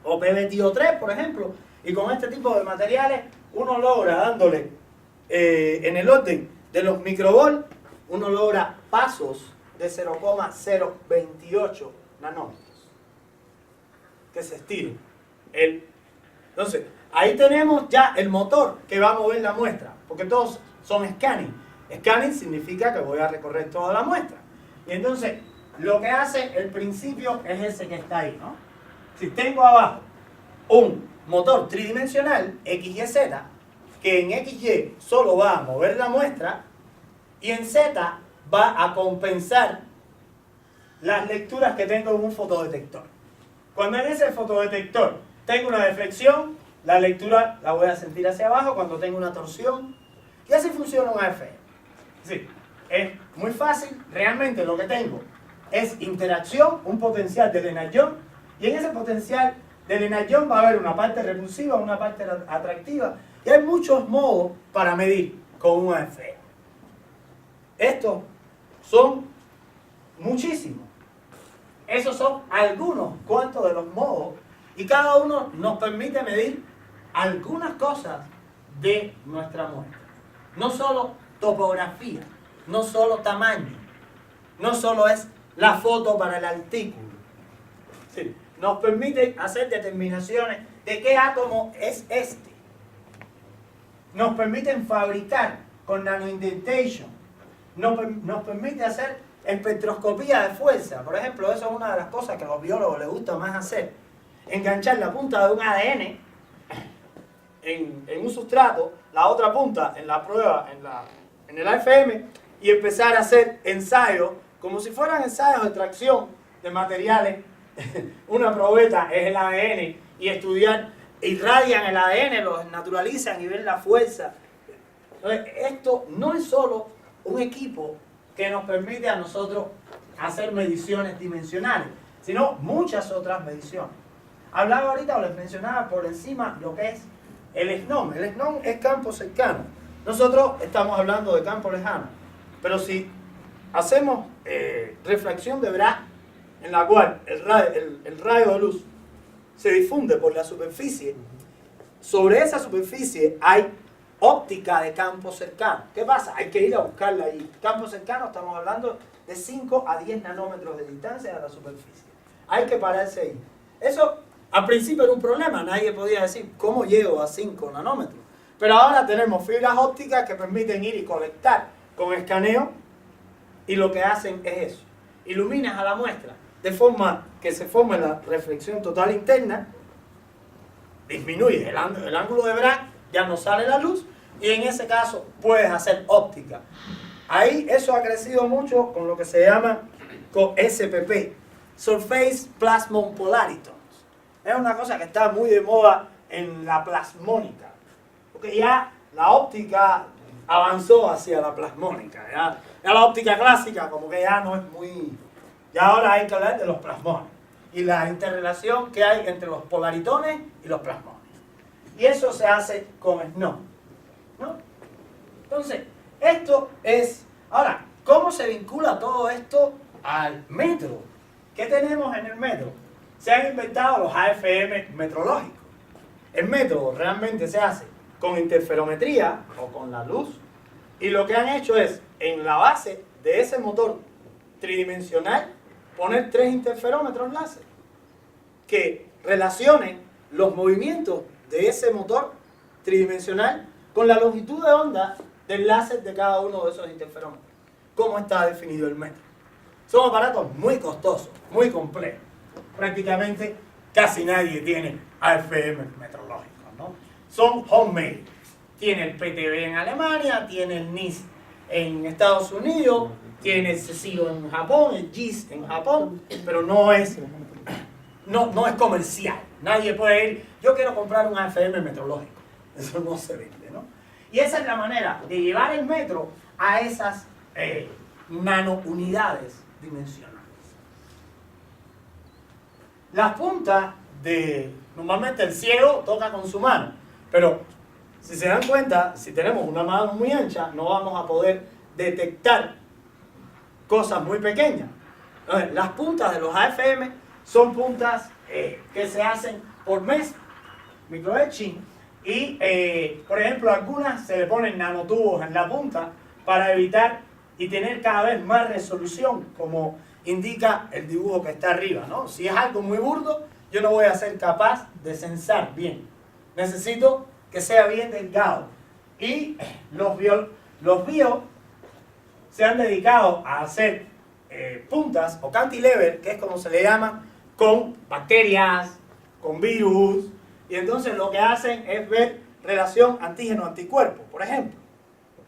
o PbTO3, por ejemplo, y con este tipo de materiales uno logra, dándole en el orden de los microvolt, uno logra pasos de 0,028 nanómetros que se estiren. Entonces, ahí tenemos ya el motor que va a mover la muestra, porque todos son scanning. Scanning significa que voy a recorrer toda la muestra. Y entonces, lo que hace el principio es ese que está ahí, ¿no? Si tengo abajo un motor tridimensional, X, Y, Z, que en X, Y solo va a mover la muestra, y en Z va a compensar las lecturas que tengo en un fotodetector. Cuando en ese fotodetector tengo una deflexión, la lectura la voy a sentir hacia abajo. Cuando tengo una torsión, y así funciona un AFM. Sí, es muy fácil. Realmente lo que tengo es interacción, un potencial de Lennard-Jones, y en ese potencial de Lennard-Jones va a haber una parte repulsiva, una parte atractiva, y hay muchos modos para medir con un AFM. Estos son muchísimos. Esos son algunos cuantos de los modos, y cada uno nos permite medir algunas cosas de nuestra muestra. No solo topografía, no solo tamaño, no solo es la foto para el artículo. Sí, nos permite hacer determinaciones de qué átomo es este. Nos permiten fabricar con nanoindentation. Nos permite hacer espectroscopía de fuerza. Por ejemplo, eso es una de las cosas que a los biólogos les gusta más hacer. Enganchar la punta de un ADN en un sustrato, la otra punta en la prueba, en el AFM, y empezar a hacer ensayos, como si fueran ensayos de extracción de materiales. Una probeta es el ADN, y estudiar, irradian el ADN, lo naturalizan y ven la fuerza. Entonces, esto no es solo un equipo que nos permite a nosotros hacer mediciones dimensionales, sino muchas otras mediciones. Hablaba ahorita, o les mencionaba por encima lo que es el SNOM. El SNOM es campo cercano. Nosotros estamos hablando de campo lejano. Pero si hacemos refracción de Bragg, en la cual el rayo de luz se difunde por la superficie, sobre esa superficie hay óptica de campo cercano. ¿Qué pasa? Hay que ir a buscarla ahí. Campo cercano, estamos hablando de 5 a 10 nanómetros de distancia de la superficie. Hay que pararse ahí. Eso al principio era un problema, nadie podía decir cómo llego a 5 nanómetros. Pero ahora tenemos fibras ópticas que permiten ir y colectar con escaneo y lo que hacen es eso. Iluminas a la muestra de forma que se forme la reflexión total interna, disminuye el ángulo de Bragg, ya no sale la luz y en ese caso puedes hacer óptica. Ahí eso ha crecido mucho con lo que se llama con SPP, Surface Plasmon Polaritons. Es una cosa que está muy de moda en la plasmónica, porque ya la óptica avanzó hacia la plasmónica. Ya la óptica clásica como que ya no es muy... Ya ahora hay que hablar de los plasmones y la interrelación que hay entre los polaritones y los plasmones. Y eso se hace con SNO, ¿no? Entonces, esto es... Ahora, ¿cómo se vincula todo esto al metro? ¿Qué tenemos en el metro? Se han inventado los AFM metrológicos. El metro realmente se hace con interferometría o con la luz. Y lo que han hecho es, en la base de ese motor tridimensional, poner 3 interferómetros láser que relacionen los movimientos de ese motor tridimensional con la longitud de onda del láser de cada uno de esos interferómetros. ¿Cómo está definido el metro? Son aparatos muy costosos, muy complejos. Prácticamente casi nadie tiene AFM metrológicos, ¿no? Son homemade. Tiene el PTB en Alemania, tiene el NIS en Estados Unidos, tiene el CECIO en Japón, el GIS en Japón, pero no es comercial. Nadie puede ir, yo quiero comprar un AFM metrológico. Eso no se vende, ¿no? Y esa es la manera de llevar el metro a esas nanounidades dimensionales. Las puntas de... Normalmente el ciego toca con su mano, pero si se dan cuenta, si tenemos una mano muy ancha, no vamos a poder detectar cosas muy pequeñas. Entonces, las puntas de los AFM son puntas que se hacen por mes, microetching, y por ejemplo algunas se le ponen nanotubos en la punta para evitar y tener cada vez más resolución, como indica el dibujo que está arriba, ¿no? Si es algo muy burdo, yo no voy a ser capaz de sensar bien. Necesito que sea bien delgado. Y los bio se han dedicado a hacer puntas o cantilever, que es como se le llama, con bacterias, con virus, y entonces lo que hacen es ver relación antígeno-anticuerpo, por ejemplo.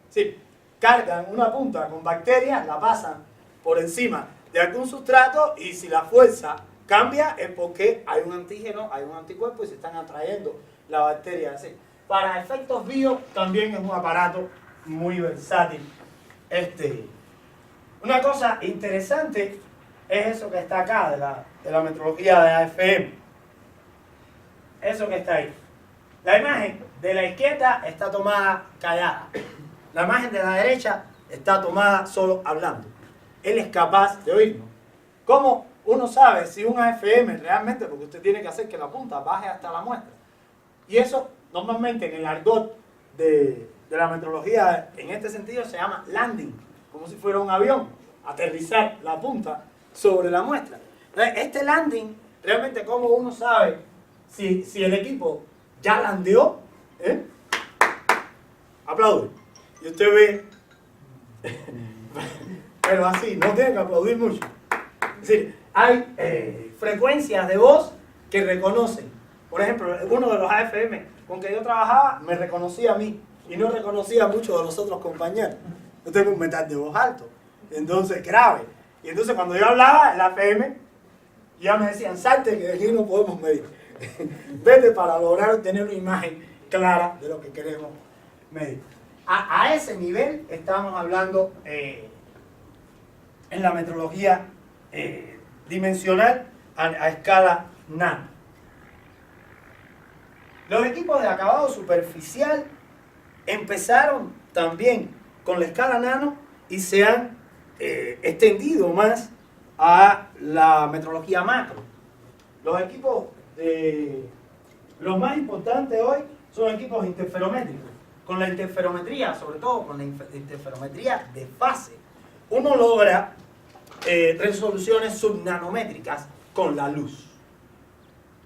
Sí, cargan una punta con bacterias, la pasan por encima de algún sustrato y si la fuerza cambia es porque hay un antígeno, hay un anticuerpo y se están atrayendo la bacteria así. Para efectos bio también es un aparato muy versátil. Una cosa interesante es eso que está acá de la metrología de AFM. Eso que está ahí. La imagen de la izquierda está tomada callada. La imagen de la derecha está tomada solo hablando. Él es capaz de oírnos. ¿Cómo uno sabe si un AFM realmente? Porque usted tiene que hacer que la punta baje hasta la muestra. Y eso normalmente en el argot de la metrología en este sentido se llama landing, como si fuera un avión, aterrizar la punta sobre la muestra. Entonces, este landing, realmente cómo uno sabe si el equipo ya landeó, aplaude. Y usted ve, pero así, no tiene que aplaudir mucho. Es decir, hay frecuencias de voz que reconocen. Por ejemplo, uno de los AFM con que yo trabajaba me reconocía a mí y no reconocía a muchos de los otros compañeros. Yo tengo un metal de voz alto, entonces grave. Y entonces cuando yo hablaba, el AFM, ya me decían, salte que de aquí no podemos medir. Vete para lograr obtener una imagen clara de lo que queremos medir. A ese nivel estamos hablando en la metrología dimensional a escala nano. Los equipos de acabado superficial empezaron también con la escala nano y se han extendido más a la metrología macro. Los equipos los más importantes hoy son equipos interferométricos, con la interferometría, sobre todo con la interferometría de fase, uno logra resoluciones subnanométricas con la luz.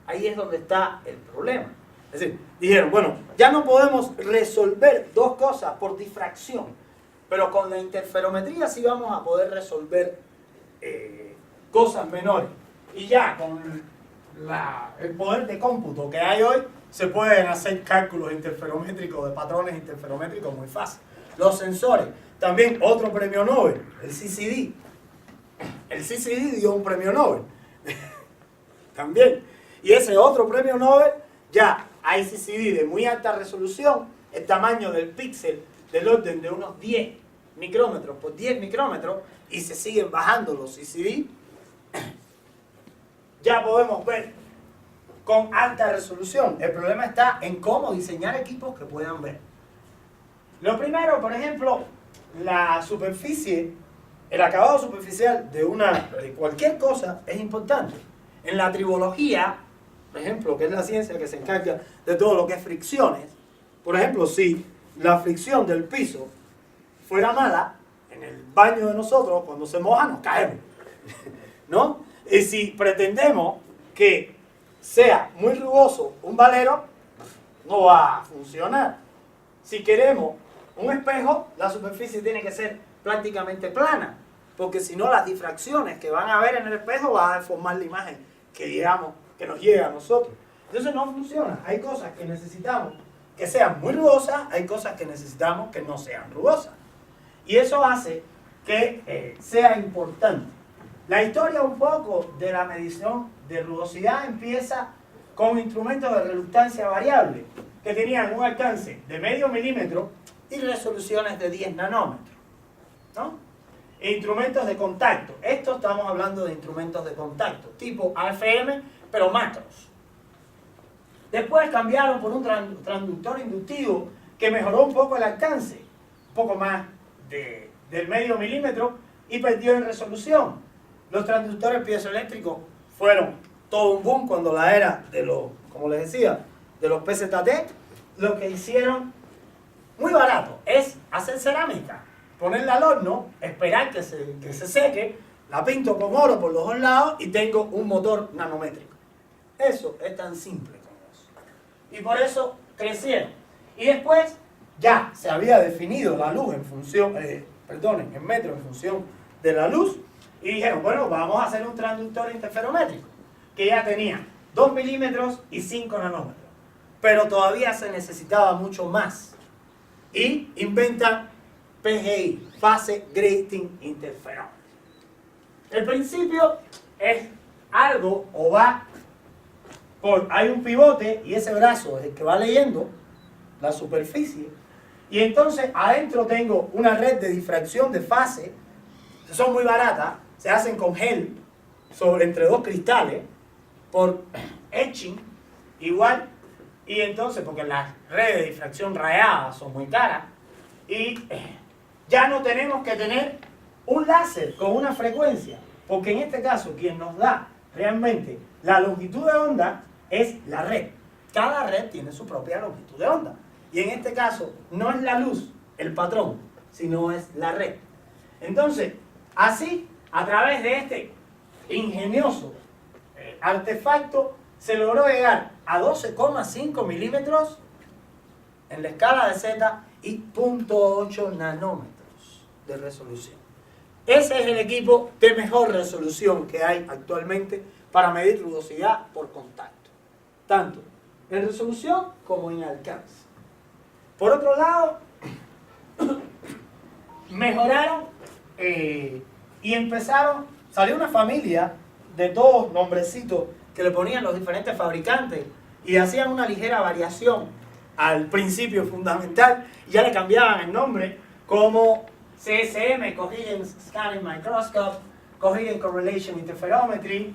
Ahí es donde está el problema. Es decir, dijeron, bueno, ya no podemos resolver dos cosas por difracción, pero con la interferometría sí vamos a poder resolver cosas menores. Y ya con el poder de cómputo que hay hoy, se pueden hacer cálculos interferométricos, de patrones interferométricos muy fácil. Los sensores, también otro premio Nobel, el CCD. El CCD dio un premio Nobel. También. Y ese otro premio Nobel, ya hay CCD de muy alta resolución, el tamaño del píxel del orden de unos 10 micrómetros por 10 micrómetros, y se siguen bajando los CCD. Ya podemos ver con alta resolución. El problema está en cómo diseñar equipos que puedan ver. Lo primero, por ejemplo, la superficie, el acabado superficial de cualquier cosa es importante. En la tribología, por ejemplo, que es la ciencia que se encarga de todo lo que es fricciones, por ejemplo, si la fricción del piso fuera mala, en el baño de nosotros, cuando se moja, nos caemos, ¿no? Y si pretendemos que sea muy rugoso un valero, no va a funcionar. Si queremos un espejo, la superficie tiene que ser prácticamente plana, porque si no las difracciones que van a ver en el espejo van a deformar la imagen que nos llega a nosotros. Entonces no funciona. Hay cosas que necesitamos que sean muy rugosas, hay cosas que necesitamos que no sean rugosas. Y eso hace que sea importante. La historia un poco de la medición de rugosidad empieza con instrumentos de reluctancia variable que tenían un alcance de medio milímetro y resoluciones de 10 nanómetros, ¿no? E instrumentos de contacto. Esto estamos hablando de instrumentos de contacto, tipo AFM, pero macros. Después cambiaron por un transductor inductivo que mejoró un poco el alcance, un poco más del medio milímetro, y perdió en resolución. Los transductores piezoeléctricos fueron todo un boom cuando la era de los, como les decía, de los PZT. Lo que hicieron muy barato es hacer cerámica, ponerla al horno, esperar que se seque, la pinto con oro por los dos lados y tengo un motor nanométrico. Eso es tan simple como eso. Y por eso crecieron. Y después ya se había definido la luz en función, en metros en función de la luz, y dijeron, bueno, vamos a hacer un transductor interferométrico, que ya tenía 2 milímetros y 5 nanómetros. Pero todavía se necesitaba mucho más. Y inventan PGI, Phase Grating Interferometry. El principio es algo o va hay un pivote y ese brazo es el que va leyendo la superficie. Y entonces adentro tengo una red de difracción de fase, que son muy baratas, se hacen con gel entre dos cristales, por etching, igual. Y entonces, porque las redes de difracción rayada son muy caras, y ya no tenemos que tener un láser con una frecuencia, porque en este caso quien nos da realmente la longitud de onda es la red. Cada red tiene su propia longitud de onda. Y en este caso no es la luz el patrón, sino es la red. Entonces, así, a través de este ingenioso artefacto, se logró llegar a 12,5 milímetros en la escala de Z y 0.8 nanómetros de resolución. Ese es el equipo de mejor resolución que hay actualmente para medir rugosidad por contacto, tanto en resolución como en alcance. Por otro lado, mejoraron y empezaron, salió una familia de todos nombrecitos que le ponían los diferentes fabricantes y hacían una ligera variación al principio fundamental y ya le cambiaban el nombre, como CSM, Coherent Scanning Microscope, Coherent Correlation Interferometry,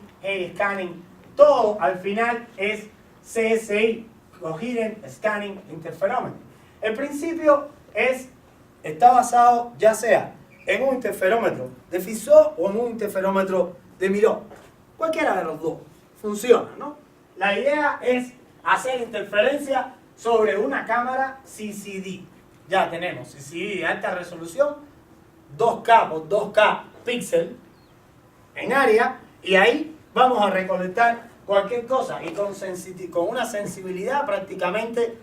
Scanning, todo al final es CSI, Coherent Scanning Interferometry. El principio está basado ya sea en un interferómetro de Fizeau o en un interferómetro de Miró. Cualquiera de los dos funciona, ¿no? La idea es hacer interferencia sobre una cámara CCD. ya tenemos CCD de alta resolución, 2K por 2K píxel en área, y ahí vamos a recolectar cualquier cosa y con una sensibilidad prácticamente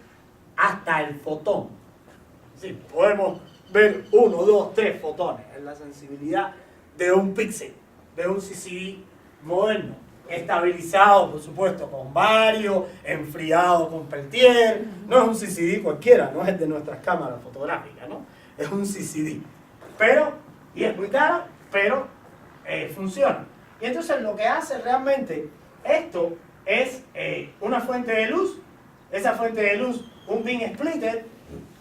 hasta el fotón. Sí, podemos ver 1, 2, 3 fotones en la sensibilidad de un píxel, de un CCD moderno, estabilizado por supuesto con Vario, enfriado con Peltier. No es un CCD cualquiera, no es el de nuestras cámaras fotográficas, ¿no? Es un CCD, pero, y es muy caro, pero funciona. Y entonces lo que hace realmente esto es una fuente de luz, esa fuente de luz, un beam splitter,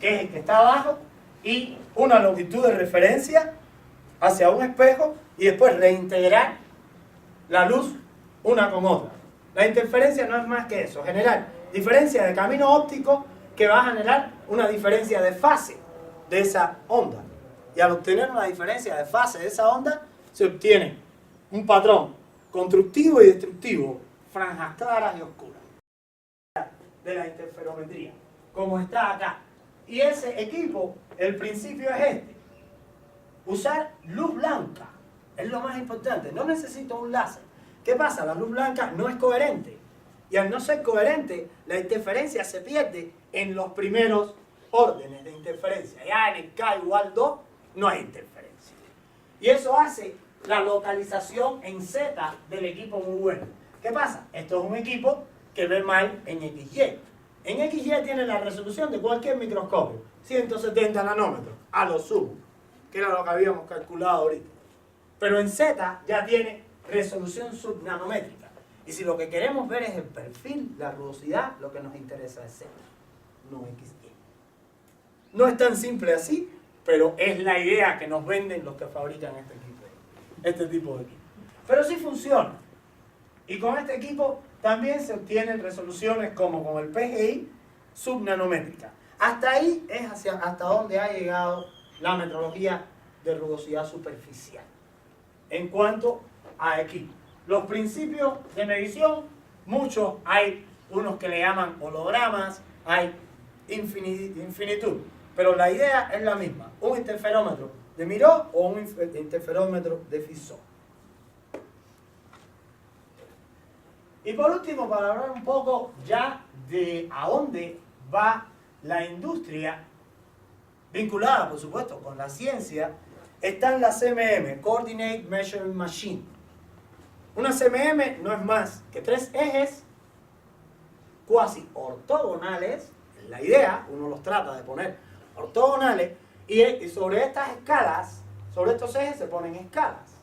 que es el que está abajo, y una longitud de referencia hacia un espejo, y después reintegrar la luz una con otra. La interferencia no es más que eso, generar diferencia de camino óptico que va a generar una diferencia de fase de esa onda. Y al obtener una diferencia de fase de esa onda, se obtiene un patrón constructivo y destructivo, franjas claras y oscuras de la interferometría, como está acá. Y ese equipo, el principio es este: usar luz blanca es lo más importante. No necesito un láser. ¿Qué pasa? La luz blanca no es coherente, y al no ser coherente, la interferencia se pierde en los primeros órdenes de interferencia. Ya en el K igual 2 no hay interferencia, y eso hace la localización en Z del equipo muy bueno. ¿Qué pasa? Esto es un equipo que ve mal en XY. En XY tiene la resolución de cualquier microscopio, 170 nanómetros, a lo sumo, que era lo que habíamos calculado ahorita. Pero en Z ya tiene resolución subnanométrica. Y si lo que queremos ver es el perfil, la rugosidad, lo que nos interesa es Z, no XY. No es tan simple así, pero es la idea que nos venden los que fabrican este tipo de equipo. Pero sí funciona. Y con este equipo también se obtienen resoluciones como con el PGI subnanométrica. Hasta ahí es hasta donde ha llegado la metrología de rugosidad superficial. En cuanto a equipo, los principios de medición, muchos, hay unos que le llaman hologramas, hay infinitud, pero la idea es la misma: un interferómetro de Miró o un interferómetro de Fizeau. Y por último, para hablar un poco ya de a dónde va la industria, vinculada por supuesto con la ciencia, están las CMM, Coordinate Measuring Machine. Una CMM no es más que 3 ejes cuasi ortogonales, es la idea, uno los trata de poner ortogonales, y sobre estas escalas, sobre estos ejes se ponen escalas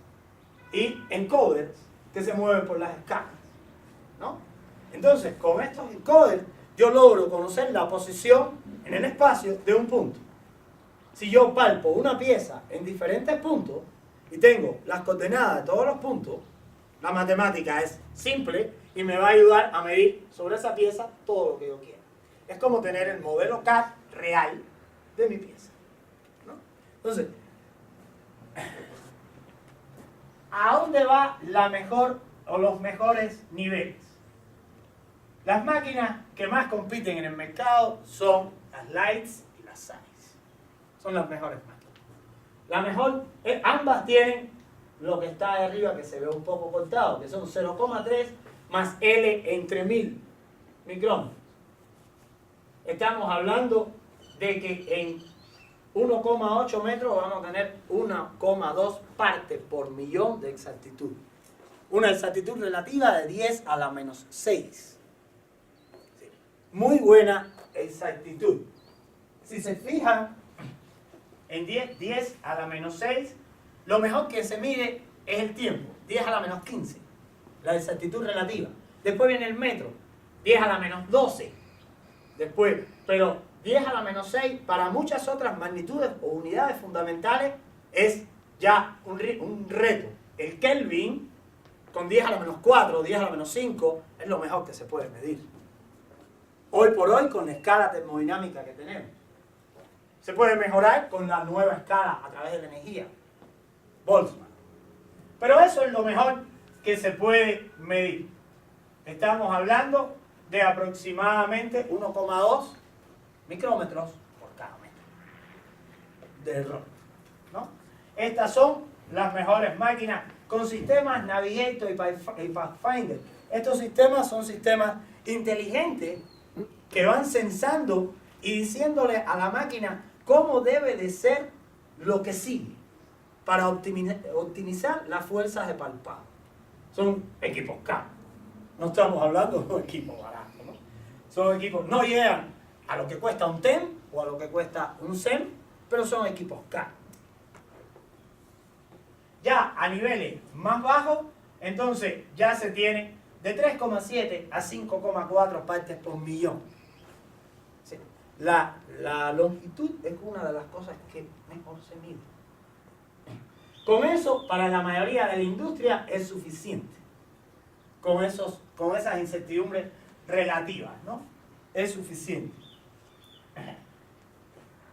y encoders que se mueven por las escalas, ¿no? Entonces, con estos encoders yo logro conocer la posición en el espacio de un punto. Si yo palpo una pieza en diferentes puntos y tengo las coordenadas de todos los puntos, la matemática es simple y me va a ayudar a medir sobre esa pieza todo lo que yo quiera. Es como tener el modelo CAD real de mi pieza, ¿no? Entonces, ¿a dónde va la mejor o los mejores niveles? Las máquinas que más compiten en el mercado son las Leitz y las Zeiss. Son las mejores máquinas. La mejor, ambas tienen lo que está de arriba, que se ve un poco cortado, que son 0,3 más L entre 1000 micrómetros. Estamos hablando de que en 1,8 metros vamos a tener 1,2 partes por millón de exactitud. Una exactitud relativa de 10 a la menos 6. Muy buena exactitud. Si se fijan, en 10 a la menos 6, lo mejor que se mide es el tiempo, 10 a la menos 15, la exactitud relativa. Después viene el metro, 10 a la menos 12. Después, pero 10 a la menos 6 para muchas otras magnitudes o unidades fundamentales es ya un reto. El Kelvin con 10 a la menos 4, 10 a la menos 5 es lo mejor que se puede medir. Hoy por hoy, con la escala termodinámica que tenemos. Se puede mejorar con la nueva escala a través de la energía, Boltzmann. Pero eso es lo mejor que se puede medir. Estamos hablando de aproximadamente 1,2 micrómetros por cada metro. de error, ¿no? Estas son las mejores máquinas con sistemas Navigator y Pathfinder. Estos sistemas son sistemas inteligentes que van sensando y diciéndole a la máquina cómo debe de ser lo que sigue para optimizar las fuerzas de palpado. Son equipos caros. No estamos hablando de equipos baratos, ¿no? Son equipos, no llegan a lo que cuesta un TEM o a lo que cuesta un SEM, pero son equipos caros. Ya a niveles más bajos, entonces ya se tiene de 3,7 a 5,4 partes por millón. Sí. La longitud es una de las cosas que mejor se mide. Con eso, para la mayoría de la industria es suficiente. Con esas incertidumbres relativas, ¿no? Es suficiente.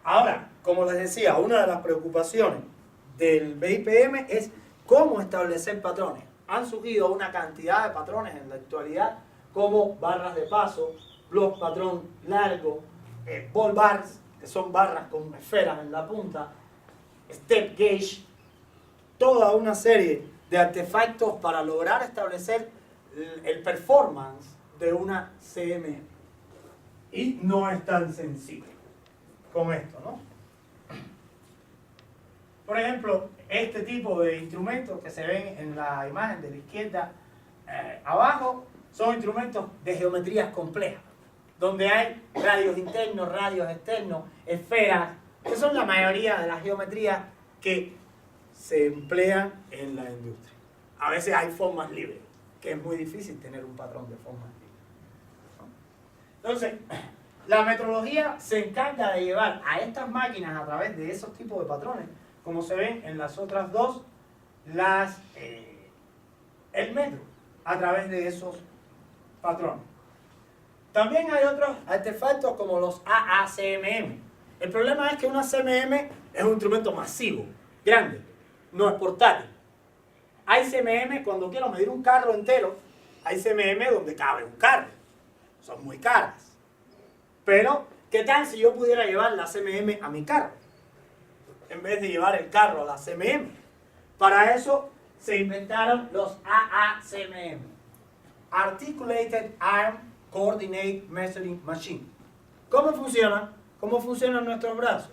Ahora, como les decía, una de las preocupaciones del BIPM es cómo establecer patrones. Han surgido una cantidad de patrones en la actualidad, como barras de paso, block patrón largo, ball bars, que son barras con esferas en la punta, step gauge, toda una serie de artefactos para lograr establecer el performance de una CMM. Y no es tan sencillo con esto, ¿no? Por ejemplo, este tipo de instrumentos que se ven en la imagen de la izquierda abajo son instrumentos de geometrías complejas, donde hay radios internos, radios externos, esferas, que son la mayoría de las geometrías que se emplean en la industria. A veces hay formas libres, que es muy difícil tener un patrón de formas libres. Entonces, la metrología se encarga de llevar a estas máquinas a través de esos tipos de patrones, como se ven en las otras dos, el metro, a través de esos patrones. También hay otros artefactos como los AACMM. El problema es que una CMM es un instrumento masivo, grande, no es portátil. Hay CMM, cuando quiero medir un carro entero, hay CMM donde cabe un carro. Son muy caras. Pero, ¿qué tal si yo pudiera llevar la CMM a mi carro? En vez de llevar el carro a la CMM. Para eso se inventaron los AACMM. Articulated Arm Coordinate Measuring Machine. ¿Cómo funciona? ¿Cómo funcionan nuestros brazos?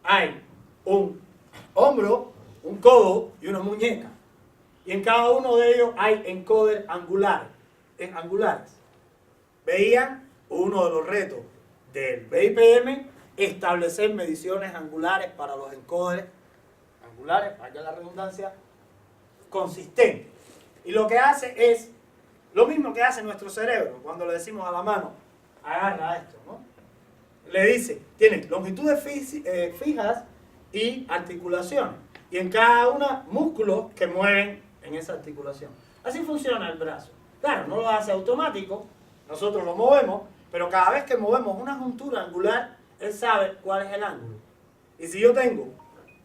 Hay un hombro, un codo y una muñeca. Y en cada uno de ellos hay encoders angulares. Veían uno de los retos del BIPM, establecer mediciones angulares para los encoders angulares, para que la redundancia, consistentes. Y lo que hace es lo mismo que hace nuestro cerebro cuando le decimos a la mano, agarra esto, ¿no? Le dice, tiene longitudes fijas y articulaciones. Y en cada una, músculos que mueven en esa articulación. Así funciona el brazo. Claro, no lo hace automático, nosotros lo movemos, pero cada vez que movemos una juntura angular, él sabe cuál es el ángulo. Y si yo tengo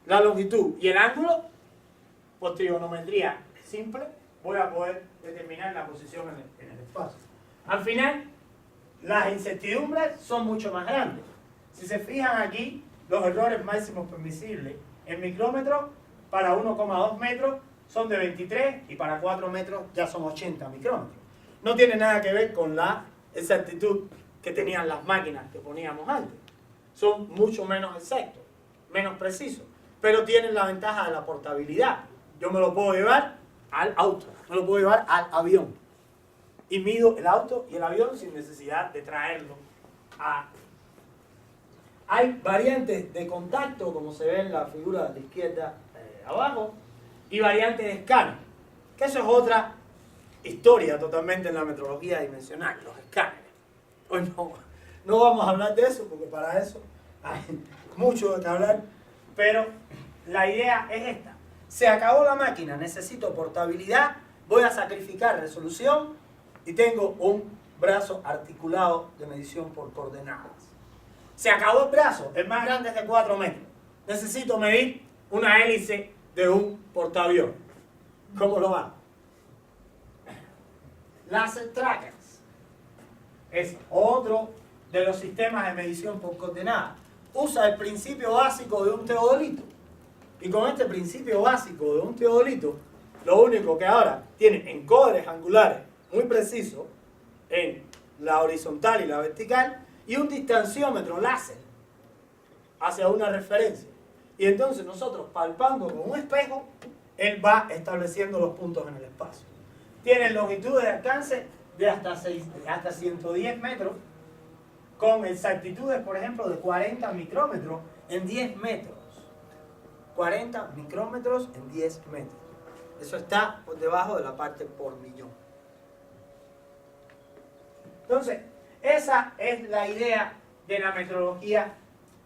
la longitud y el ángulo, por trigonometría simple, voy a poder determinar la posición en el espacio. Al final, las incertidumbres son mucho más grandes. Si se fijan aquí, los errores máximos permisibles en micrómetros para 1,2 metros son de 23 y para 4 metros ya son 80 micrómetros. No tiene nada que ver con la exactitud que tenían las máquinas que poníamos antes. Son mucho menos exactos, menos precisos, pero tienen la ventaja de la portabilidad. Yo me lo puedo llevar al auto, me lo puedo llevar al avión. Y mido el auto y el avión sin necesidad de traerlo a... Hay variantes de contacto, como se ve en la figura de la izquierda abajo, y variantes de escáner, que eso es otra historia totalmente en la metrología dimensional, los escáneres. Hoy no vamos a hablar de eso, porque para eso hay mucho de que hablar, pero la idea es esta. Se acabó la máquina, necesito portabilidad, voy a sacrificar resolución y tengo un brazo articulado de medición por coordenadas. Se acabó el brazo, el más grande es de 4 metros. Necesito medir una hélice de un portaavión. ¿Cómo lo hago? Laser trackers es otro de los sistemas de medición por coordenadas. usa el principio básico de un teodolito. Y con este principio básico de un teodolito, lo único que ahora tiene encodres angulares muy precisos en la horizontal y la vertical, y un distanciómetro láser hacia una referencia. Y entonces nosotros, palpando con un espejo, él va estableciendo los puntos en el espacio. Tiene longitudes de alcance de hasta 110 metros, con exactitudes, por ejemplo, de 40 micrómetros en 10 metros. 40 micrómetros en 10 metros. Eso está por debajo de la parte por millón. Entonces, esa es la idea de la metrología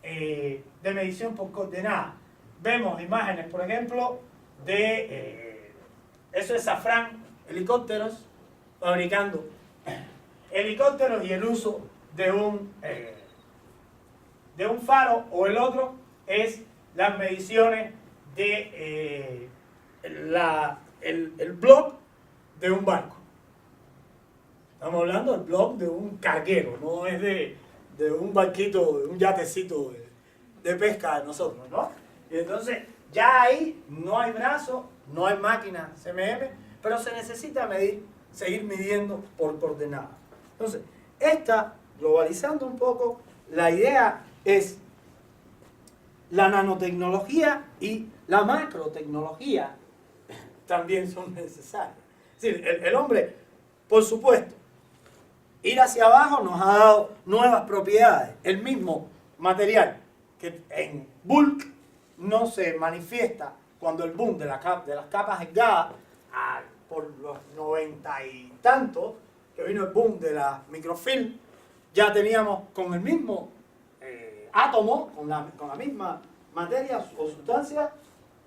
de medición por coordenada. Vemos imágenes, por ejemplo, de eso es Safran, helicópteros, fabricando helicópteros y el uso de un faro, o el otro es las mediciones de el block de un barco. Estamos hablando del block de un carguero, no es de un barquito, de un yatecito de pesca de nosotros, ¿no? Y entonces ya ahí no hay brazo, no hay máquina CMM, pero se necesita seguir midiendo por coordenadas. Entonces, globalizando un poco, la idea es la nanotecnología y la macrotecnología también son necesarias. Es decir, el hombre, por supuesto, ir hacia abajo nos ha dado nuevas propiedades. El mismo material que en bulk no se manifiesta cuando el boom de las capas delgadas, por los 90 y tantos, que vino el boom de la microfilm, ya teníamos con el mismo átomo, con la misma materia o sustancia,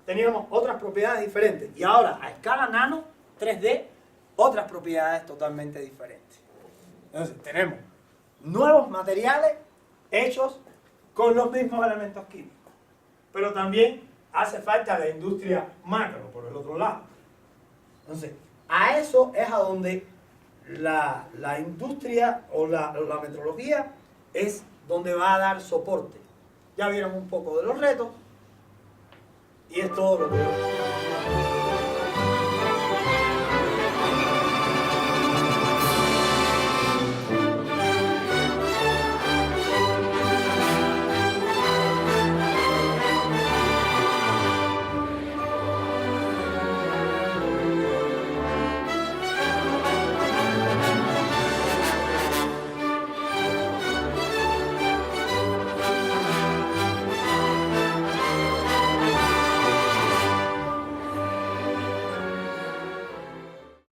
teníamos otras propiedades diferentes. Y ahora, a escala nano, 3D, otras propiedades totalmente diferentes. Entonces, tenemos nuevos materiales hechos con los mismos elementos químicos. Pero también hace falta la industria macro, por el otro lado. Entonces, a eso es a donde la industria o la metrología es donde va a dar soporte. Ya vieron un poco de los retos y es todo lo que